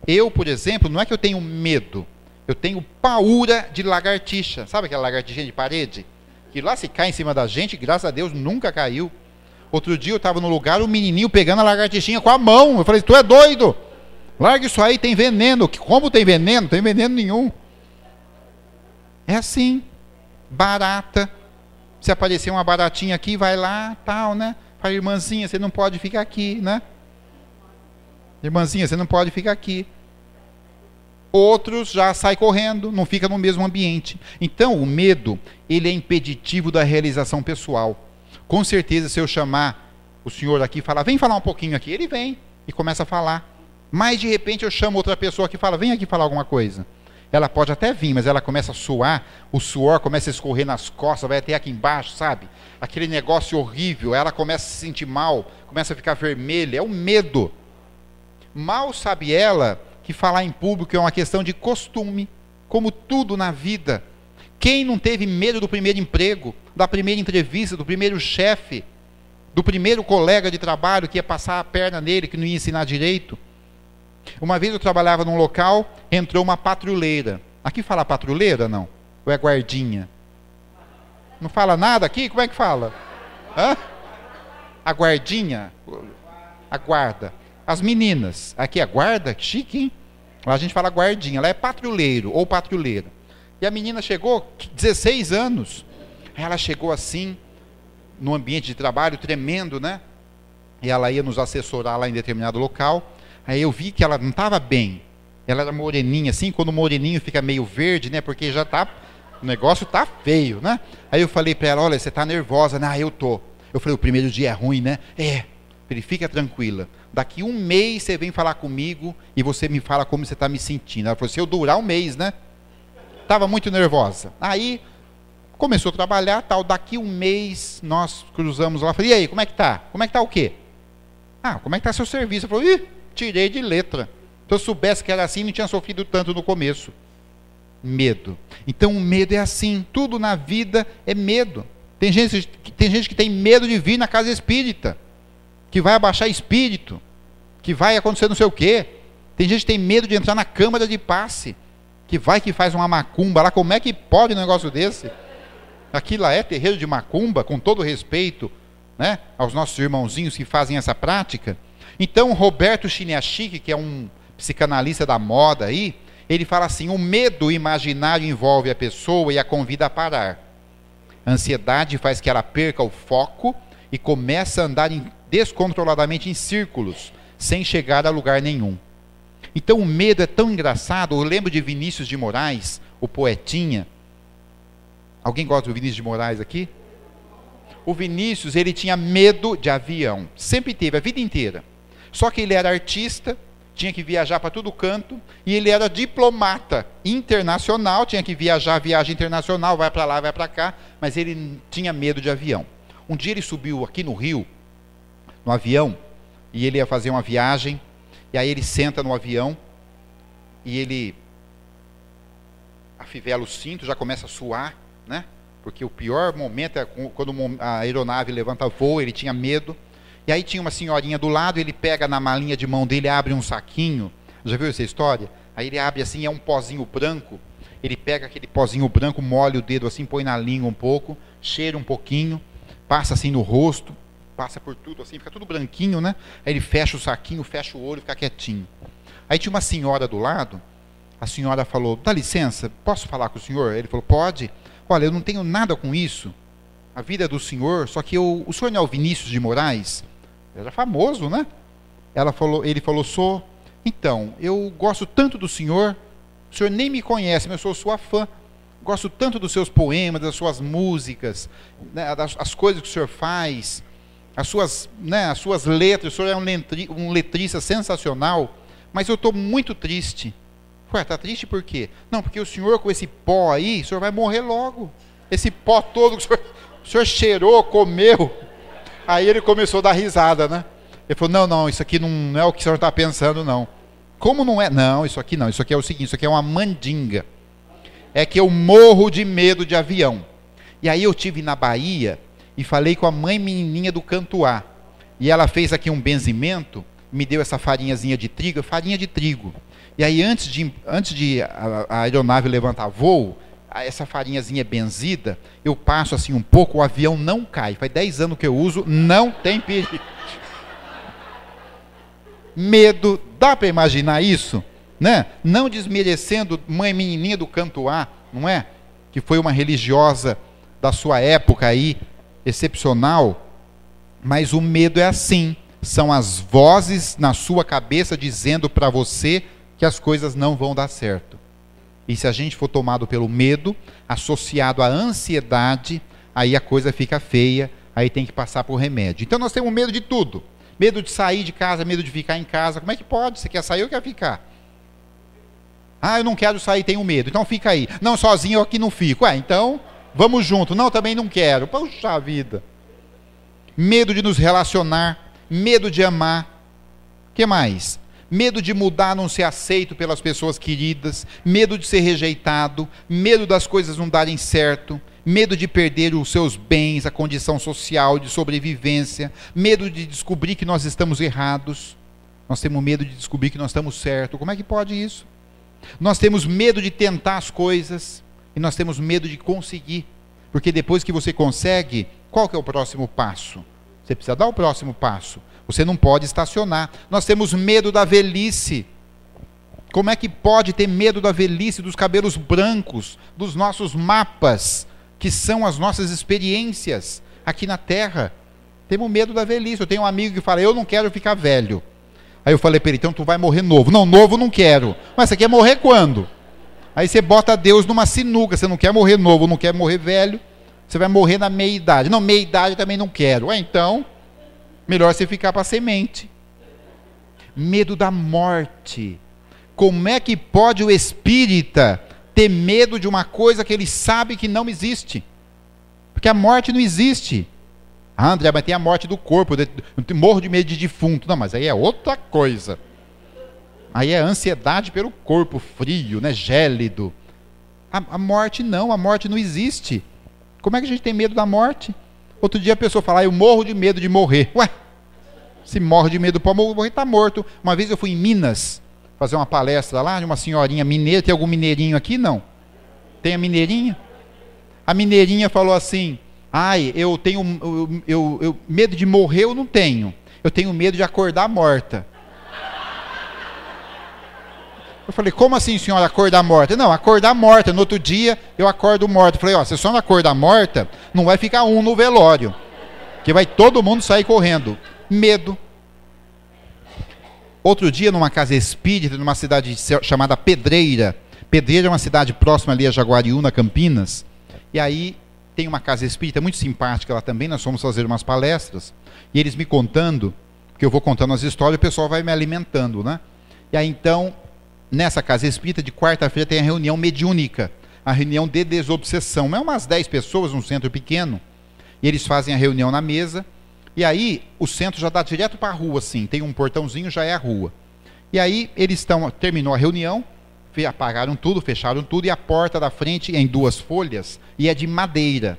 Eu, por exemplo, não é que eu tenho medo, eu tenho paura de lagartixa. Sabe aquela lagartixinha de parede? Que lá se cai em cima da gente, graças a Deus nunca caiu. Outro dia eu estava no lugar, o menininho pegando a lagartixinha com a mão. Eu falei, tu é doido? Larga isso aí, tem veneno. Como tem veneno? Não tem veneno nenhum. É assim. Barata. Se aparecer uma baratinha aqui, vai lá, tal, né? Fala, irmãzinha, você não pode ficar aqui, né? Irmãzinha, você não pode ficar aqui. Outros já saem correndo, não fica no mesmo ambiente. Então, o medo, ele é impeditivo da realização pessoal. Com certeza, se eu chamar o senhor aqui e falar, vem falar um pouquinho aqui, ele vem e começa a falar. Mas, de repente, eu chamo outra pessoa que fala, vem aqui falar alguma coisa. Ela pode até vir, mas ela começa a suar, o suor começa a escorrer nas costas, vai até aqui embaixo, sabe? Aquele negócio horrível, ela começa a se sentir mal, começa a ficar vermelha, é o medo. Mal sabe ela que falar em público é uma questão de costume, como tudo na vida. Quem não teve medo do primeiro emprego, da primeira entrevista, do primeiro chefe, do primeiro colega de trabalho que ia passar a perna nele, que não ia ensinar direito? Uma vez eu trabalhava num local, entrou uma patrulheira. Aqui fala patrulheira, não? Ou é guardinha? Não fala nada aqui? Como é que fala? Hã? A guardinha? A guarda. As meninas. Aqui é guarda? Chique, hein? Lá a gente fala guardinha. Lá é patrulheiro ou patrulheira. E a menina chegou, 16 anos. Ela chegou assim, no ambiente de trabalho, tremendo, né? E ela ia nos assessorar lá em determinado local. Aí eu vi que ela não estava bem. Ela era moreninha, assim, quando o moreninho fica meio verde, né? Porque já tá, o negócio tá feio, né? Aí eu falei para ela, olha, você tá nervosa, né? Ah, eu tô. Eu falei, o primeiro dia é ruim, né? É. Ele fica tranquila. Daqui 1 mês você vem falar comigo e você me fala como você está me sentindo. Ela falou, se eu durar 1 mês, né? Estava muito nervosa. Aí começou a trabalhar, tal. Daqui 1 mês nós cruzamos lá. Falei, e aí, como é que tá? Como é que tá o quê? Ah, como é que tá seu serviço? Eu falei, ih, tirei de letra. Se eu soubesse que era assim, não tinha sofrido tanto no começo. Medo. Então o medo é assim. Tudo na vida é medo. Tem gente que tem medo de vir na casa espírita, que vai abaixar espírito, que vai acontecer não sei o quê. Tem gente que tem medo de entrar na câmara de passe, que faz uma macumba lá. Como é que pode um negócio desse? Aquilo lá é terreiro de macumba, com todo respeito, né, aos nossos irmãozinhos que fazem essa prática. Então, Roberto Chiniachik, que é um psicanalista da moda aí, ele fala assim, o medo imaginário envolve a pessoa e a convida a parar. A ansiedade faz que ela perca o foco e começa a andar descontroladamente em círculos, sem chegar a lugar nenhum. Então o medo é tão engraçado. Eu lembro de Vinícius de Moraes, o poetinha. Alguém gosta do Vinícius de Moraes aqui? O Vinícius, ele tinha medo de avião, sempre teve, a vida inteira. Só que ele era artista, tinha que viajar para todo canto, e ele era diplomata internacional, tinha que viajar, viagem internacional, vai para lá, vai para cá, mas ele tinha medo de avião. Um dia ele subiu aqui no Rio, no avião, e ele ia fazer uma viagem, e aí ele senta no avião, e ele afivela o cinto, já começa a suar, né? Porque o pior momento é quando a aeronave levanta voo, ele tinha medo. E aí tinha uma senhorinha do lado, ele pega na malinha de mão dele, abre um saquinho. Já viu essa história? Aí ele abre assim, é um pozinho branco. Ele pega aquele pozinho branco, molha o dedo assim, põe na língua um pouco, cheira um pouquinho, passa assim no rosto, passa por tudo assim, fica tudo branquinho, né? Aí ele fecha o saquinho, fecha o olho, fica quietinho. Aí tinha uma senhora do lado, a senhora falou, dá licença, posso falar com o senhor? Ele falou, pode. Olha, eu não tenho nada com isso, a vida é do senhor, só que o senhor não é o Vinícius de Moraes? Era famoso, né? Ele falou, sou. Então, eu gosto tanto do senhor, o senhor nem me conhece, mas eu sou sua fã. Gosto tanto dos seus poemas, das suas músicas, né, as coisas que o senhor faz, as suas letras, o senhor é um letrista sensacional, mas eu estou muito triste. Ué, está triste por quê? Não, porque o senhor com esse pó aí, o senhor vai morrer logo. Esse pó todo que o senhor cheirou, comeu. Aí ele começou a dar risada, né? Ele falou, não, isso aqui não é o que o senhor está pensando, não. Como não é? Não, isso aqui não, isso aqui é o seguinte, isso aqui é uma mandinga. É que eu morro de medo de avião. E aí eu tive na Bahia e falei com a mãe menininha do Cantuá. E ela fez aqui um benzimento, me deu essa farinhazinha de trigo, farinha de trigo. E aí antes de a aeronave levantar voo, essa farinhazinha benzida, eu passo assim um pouco, o avião não cai. Faz 10 anos que eu uso, não tem perigo. Medo, dá para imaginar isso? Né? Não desmerecendo mãe menininha do Cantuá, não é? Que foi uma religiosa da sua época aí, excepcional, mas o medo é assim, são as vozes na sua cabeça dizendo para você que as coisas não vão dar certo. E se a gente for tomado pelo medo, associado à ansiedade, aí a coisa fica feia, aí tem que passar por remédio. Então nós temos medo de tudo. Medo de sair de casa, medo de ficar em casa. Como é que pode? Você quer sair ou quer ficar? Ah, eu não quero sair, tenho medo. Então fica aí. Não, sozinho eu aqui não fico. Então, vamos junto. Não, também não quero. Puxa vida. Medo de nos relacionar, medo de amar. O que mais? Medo de mudar, não ser aceito pelas pessoas queridas, medo de ser rejeitado, medo das coisas não darem certo, medo de perder os seus bens, a condição social de sobrevivência, medo de descobrir que nós estamos errados. Nós temos medo de descobrir que nós estamos certos. Como é que pode isso? Nós temos medo de tentar as coisas e nós temos medo de conseguir, porque depois que você consegue, qual que é o próximo passo? Você precisa dar o próximo passo. Você não pode estacionar. Nós temos medo da velhice. Como é que pode ter medo da velhice, dos cabelos brancos, dos nossos mapas, que são as nossas experiências aqui na Terra? Temos medo da velhice. Eu tenho um amigo que fala, eu não quero ficar velho. Aí eu falei para ele, então tu vai morrer novo. Não, novo não quero. Mas você quer morrer quando? Aí você bota Deus numa sinuca. Você não quer morrer novo, não quer morrer velho. Você vai morrer na meia-idade. Não, meia-idade também não quero. Então, melhor você ficar para a semente. Medo da morte. Como é que pode o espírita ter medo de uma coisa que ele sabe que não existe? Porque a morte não existe. Ah, André, mas tem a morte do corpo, eu morro de medo de defunto. Não, mas aí é outra coisa. Aí é ansiedade pelo corpo frio, né, gélido. A morte não existe. Como é que a gente tem medo da morte? Outro dia a pessoa fala, eu morro de medo de morrer. Ué, se morre de medo para morrer, está morto. Uma vez eu fui em Minas fazer uma palestra lá de uma senhorinha mineira. Tem algum mineirinho aqui? Não. Tem a mineirinha? A mineirinha falou assim, ai, eu tenho medo de morrer, eu não tenho. Eu tenho medo de acordar morta. Eu falei, como assim, senhora, acordar morta? Não, acordar morta. No outro dia, eu acordo morta. Eu falei, ó, você só não acordar morta, não vai ficar um no velório. Porque vai todo mundo sair correndo. Medo. Outro dia, numa casa espírita, numa cidade chamada Pedreira. Pedreira é uma cidade próxima ali a Jaguariúna, Campinas. E aí, tem uma casa espírita muito simpática lá também. Nós fomos fazer umas palestras. E eles me contando, que eu vou contando as histórias, o pessoal vai me alimentando, né? E aí, então, nessa casa espírita, de quarta-feira, tem a reunião mediúnica, a reunião de desobsessão. É umas 10 pessoas, num centro pequeno, e eles fazem a reunião na mesa, e aí o centro já dá direto para a rua, assim, tem um portãozinho, já é a rua. E aí eles terminou a reunião, apagaram tudo, fecharam tudo, e a porta da frente é em 2 folhas, e é de madeira.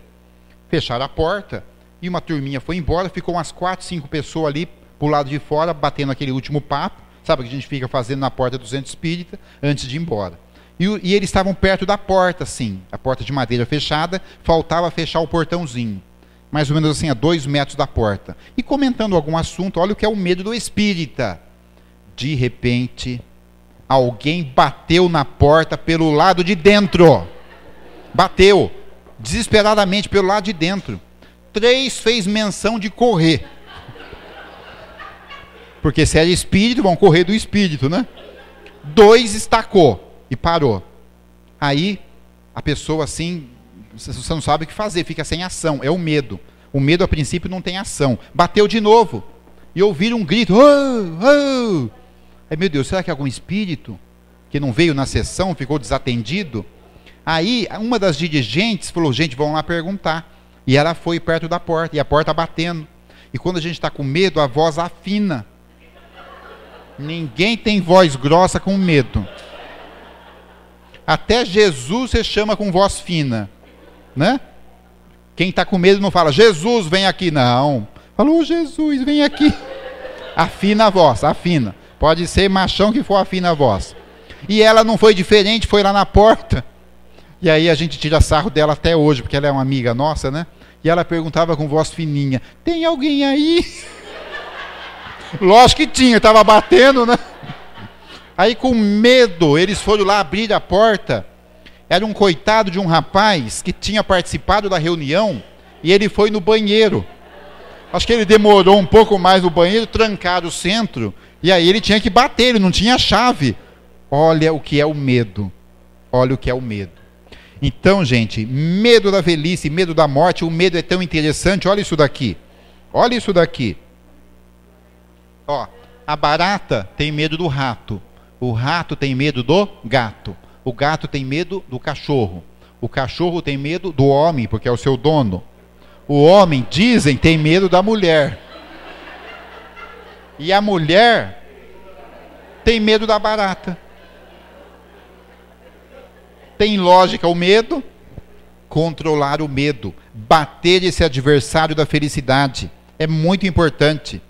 Fecharam a porta, e uma turminha foi embora, ficou umas 4, 5 pessoas ali, pro lado de fora, batendo aquele último papo. Sabe o que a gente fica fazendo na porta do centro espírita antes de ir embora? E eles estavam perto da porta, assim, a porta de madeira fechada, faltava fechar o portãozinho, mais ou menos assim, a 2 metros da porta. E comentando algum assunto, olha o que é o medo do espírita. De repente, alguém bateu na porta pelo lado de dentro. Bateu, desesperadamente pelo lado de dentro. 3 fez menção de correr. Porque se era espírito, vão correr do espírito, né? 2 estacou e parou. Aí, a pessoa assim, você não sabe o que fazer, fica sem ação, é o medo. O medo, a princípio, não tem ação. Bateu de novo, e ouviram um grito, oh, oh. Aí, meu Deus, será que é algum espírito que não veio na sessão, ficou desatendido? Aí, uma das dirigentes falou, gente, vão lá perguntar. E ela foi perto da porta, e a porta batendo. E quando a gente está com medo, a voz afina. Ninguém tem voz grossa com medo. Até Jesus se chama com voz fina, né? Quem está com medo não fala, Jesus, vem aqui, não. Falou, Jesus, vem aqui. Afina a voz, afina. Pode ser machão que for, afina a voz. E ela não foi diferente, foi lá na porta. E aí a gente tira sarro dela até hoje, porque ela é uma amiga nossa, né? E ela perguntava com voz fininha, tem alguém aí? Lógico que tinha, estava batendo, né? Aí com medo, eles foram lá abrir a porta. Era um coitado de um rapaz que tinha participado da reunião e ele foi no banheiro. Acho que ele demorou um pouco mais no banheiro, trancaram o centro, e aí ele tinha que bater, ele não tinha chave. Olha o que é o medo. Olha o que é o medo. Então, gente, medo da velhice, medo da morte, o medo é tão interessante. Olha isso daqui. Olha isso daqui. Ó, a barata tem medo do rato. O rato tem medo do gato. O gato tem medo do cachorro. O cachorro tem medo do homem, porque é o seu dono. O homem, dizem, tem medo da mulher. E a mulher tem medo da barata. Tem lógica o medo? Controlar o medo. Bater esse adversário da felicidade. É muito importante.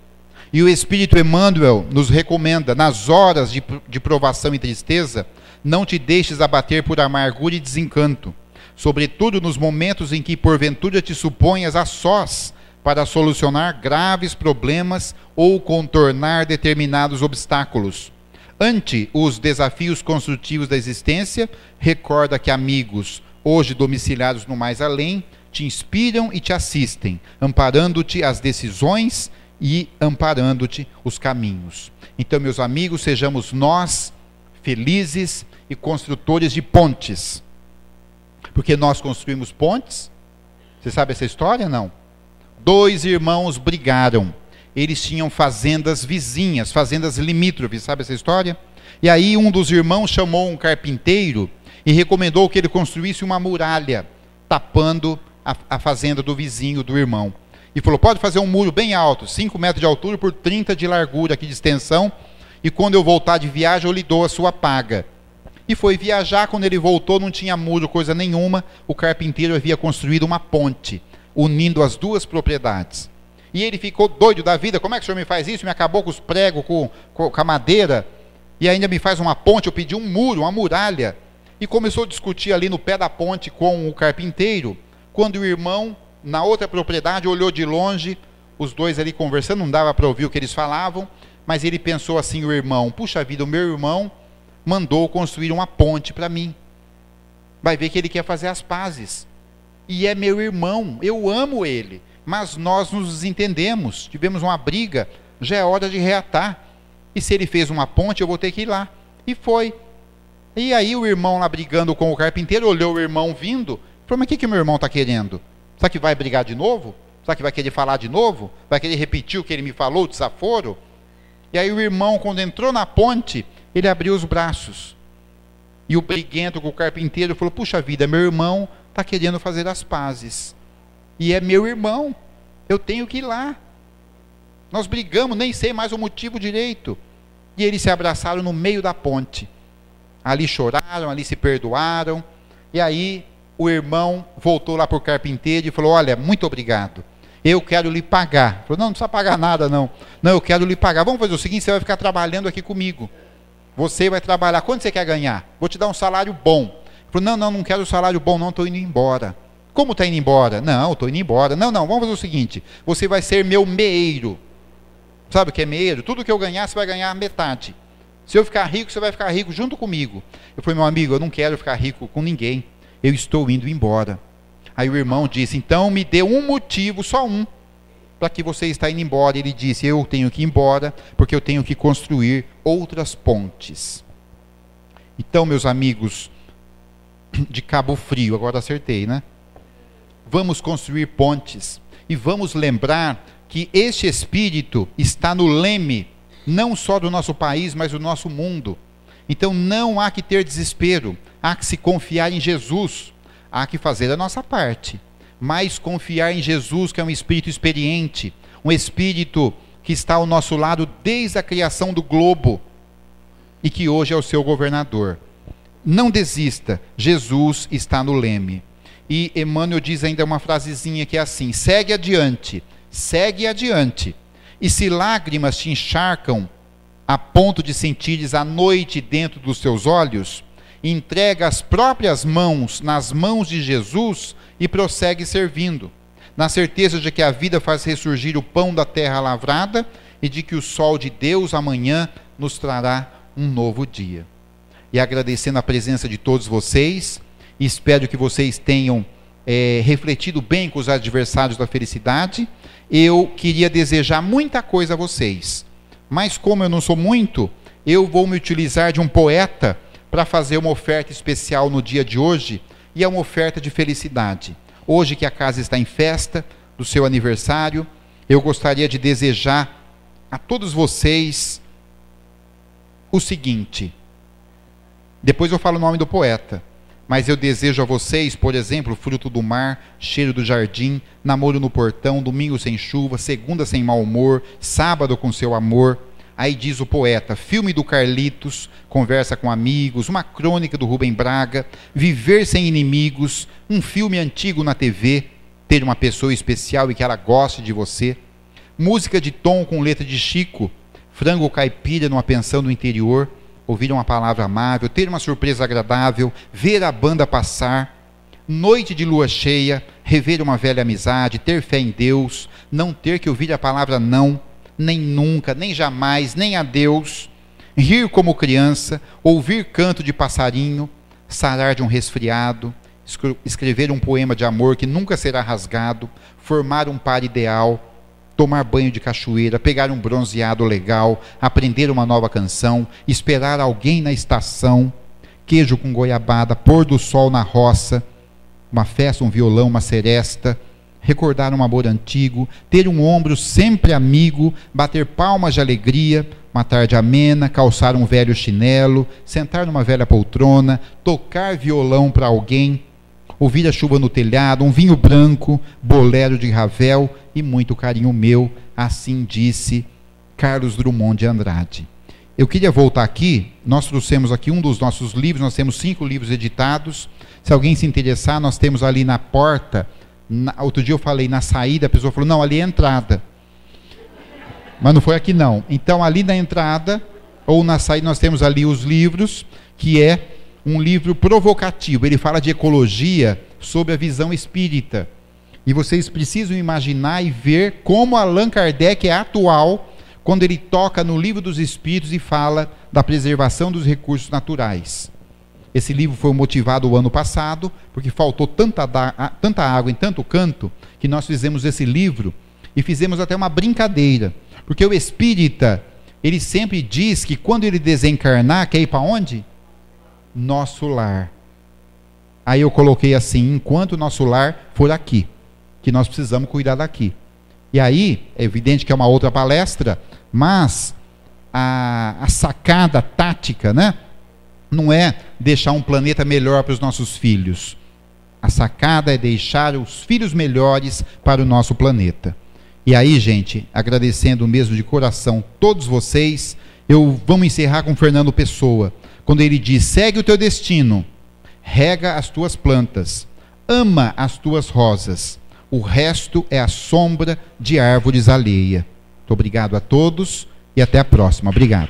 E o Espírito Emmanuel nos recomenda, nas horas de provação e tristeza, não te deixes abater por amargura e desencanto, sobretudo nos momentos em que porventura te suponhas a sós para solucionar graves problemas ou contornar determinados obstáculos. Ante os desafios construtivos da existência, recorda que amigos, hoje domiciliados no mais além, te inspiram e te assistem, amparando-te as decisões e amparando-te os caminhos. Então, meus amigos, sejamos nós felizes e construtores de pontes. Porque nós construímos pontes. Você sabe essa história? Não. 2 irmãos brigaram. Eles tinham fazendas vizinhas, fazendas limítrofes. Sabe essa história? E aí um dos irmãos chamou um carpinteiro e recomendou que ele construísse uma muralha, tapando a fazenda do vizinho, do irmão. E falou, pode fazer um muro bem alto, 5 metros de altura por 30 de largura aqui de extensão, e quando eu voltar de viagem eu lhe dou a sua paga. E foi viajar, quando ele voltou não tinha muro, coisa nenhuma, o carpinteiro havia construído uma ponte, unindo as 2 propriedades. E ele ficou doido da vida, como é que o senhor me faz isso? Me acabou com os pregos, com a madeira, e ainda me faz uma ponte, eu pedi um muro, uma muralha. E começou a discutir ali no pé da ponte com o carpinteiro, quando o irmão, na outra propriedade, olhou de longe, os 2 ali conversando, não dava para ouvir o que eles falavam, mas ele pensou assim, o irmão, puxa vida, o meu irmão mandou construir uma ponte para mim. Vai ver que ele quer fazer as pazes. E é meu irmão, eu amo ele, mas nós nos desentendemos, tivemos uma briga, já é hora de reatar. E se ele fez uma ponte, eu vou ter que ir lá. E foi. E aí o irmão lá brigando com o carpinteiro, olhou o irmão vindo, falou, mas o que meu irmão está querendo? Será que vai brigar de novo? Será que vai querer falar de novo? Vai querer repetir o que ele me falou, desaforo? E aí o irmão, quando entrou na ponte, ele abriu os braços. E o briguento com o carpinteiro falou, puxa vida, meu irmão está querendo fazer as pazes. E é meu irmão, eu tenho que ir lá. Nós brigamos, nem sei mais o motivo direito. E eles se abraçaram no meio da ponte. Ali choraram, ali se perdoaram. E aí o irmão voltou lá para o carpinteiro e falou, olha, muito obrigado. Eu quero lhe pagar. Ele falou, não precisa pagar nada não. Não, eu quero lhe pagar. Vamos fazer o seguinte, você vai ficar trabalhando aqui comigo. Você vai trabalhar. Quanto você quer ganhar? Vou te dar um salário bom. Ele falou, não quero um salário bom não, estou indo embora. Como está indo embora? Não, estou indo embora. Não, vamos fazer o seguinte, você vai ser meu meeiro. Sabe o que é meeiro? Tudo que eu ganhar, você vai ganhar metade. Se eu ficar rico, você vai ficar rico junto comigo. Eu falei, meu amigo, eu não quero ficar rico com ninguém. Eu estou indo embora. Aí o irmão disse, então me dê um motivo, só um, para que você está indo embora. Ele disse, eu tenho que ir embora, porque eu tenho que construir outras pontes. Então, meus amigos de Cabo Frio, agora acertei, né? Vamos construir pontes. E vamos lembrar que este espírito está no leme, não só do nosso país, mas do nosso mundo. Então não há que ter desespero, há que se confiar em Jesus, há que fazer a nossa parte, mas confiar em Jesus, que é um espírito experiente, um espírito que está ao nosso lado desde a criação do globo e que hoje é o seu governador. Não desista, Jesus está no leme. e Emmanuel diz ainda uma frasezinha que é assim: segue adiante, e se lágrimas te encharcam a ponto de sentires a noite dentro dos teus olhos, entrega as próprias mãos nas mãos de Jesus e prossegue servindo, na certeza de que a vida faz ressurgir o pão da terra lavrada e de que o sol de Deus amanhã nos trará um novo dia. E agradecendo a presença de todos vocês, espero que vocês tenham refletido bem com os adversários da felicidade. Eu queria desejar muita coisa a vocês, mas como eu não sou muito, eu vou me utilizar de um poeta para fazer uma oferta especial no dia de hoje, e é uma oferta de felicidade. Hoje que a casa está em festa do seu aniversário, eu gostaria de desejar a todos vocês o seguinte. Depois eu falo o nome do poeta, mas eu desejo a vocês, por exemplo, fruto do mar, cheiro do jardim, namoro no portão, domingo sem chuva, segunda sem mau humor, sábado com seu amor. Aí diz o poeta: filme do Carlitos, conversa com amigos, uma crônica do Rubem Braga, viver sem inimigos, um filme antigo na TV, ter uma pessoa especial e que ela goste de você, música de Tom com letra de Chico, frango caipira numa pensão do interior, ouvir uma palavra amável, ter uma surpresa agradável, ver a banda passar, noite de lua cheia, rever uma velha amizade, ter fé em Deus, não ter que ouvir a palavra não, nem nunca, nem jamais, nem adeus, rir como criança, ouvir canto de passarinho, sarar de um resfriado, escrever um poema de amor que nunca será rasgado, formar um par ideal, tomar banho de cachoeira, pegar um bronzeado legal, aprender uma nova canção, esperar alguém na estação, queijo com goiabada, pôr do sol na roça, uma festa, um violão, uma seresta, recordar um amor antigo, ter um ombro sempre amigo, bater palmas de alegria, uma tarde amena, calçar um velho chinelo, sentar numa velha poltrona, tocar violão para alguém, ouvir a chuva no telhado, um vinho branco, bolero de Ravel e muito carinho meu, assim disse Carlos Drummond de Andrade. Eu queria voltar aqui, nós trouxemos aqui um dos nossos livros, nós temos 5 livros editados, se alguém se interessar, nós temos ali na porta, outro dia eu falei na saída, a pessoa falou, não, ali é a entrada, mas não foi aqui não. Então ali na entrada, ou na saída, nós temos ali os livros, que é um livro provocativo, ele fala de ecologia sob a visão espírita, e vocês precisam imaginar e ver como Allan Kardec é atual, quando ele toca no Livro dos Espíritos e fala da preservação dos recursos naturais. Esse livro foi motivado o ano passado, porque faltou tanta água em tanto canto, que nós fizemos esse livro, e fizemos até uma brincadeira, porque o espírita, ele sempre diz que quando ele desencarnar, quer ir para onde? Nosso lar. Aí eu coloquei assim, enquanto o nosso lar for aqui, que nós precisamos cuidar daqui. E aí, é evidente que é uma outra palestra, mas a sacada tática, né, não é deixar um planeta melhor para os nossos filhos. A sacada é deixar os filhos melhores para o nosso planeta. E aí, gente, agradecendo mesmo de coração todos vocês, vamos encerrar com Fernando Pessoa, quando ele diz: segue o teu destino, rega as tuas plantas, ama as tuas rosas, o resto é a sombra de árvores alheia. Muito obrigado a todos e até a próxima. Obrigado.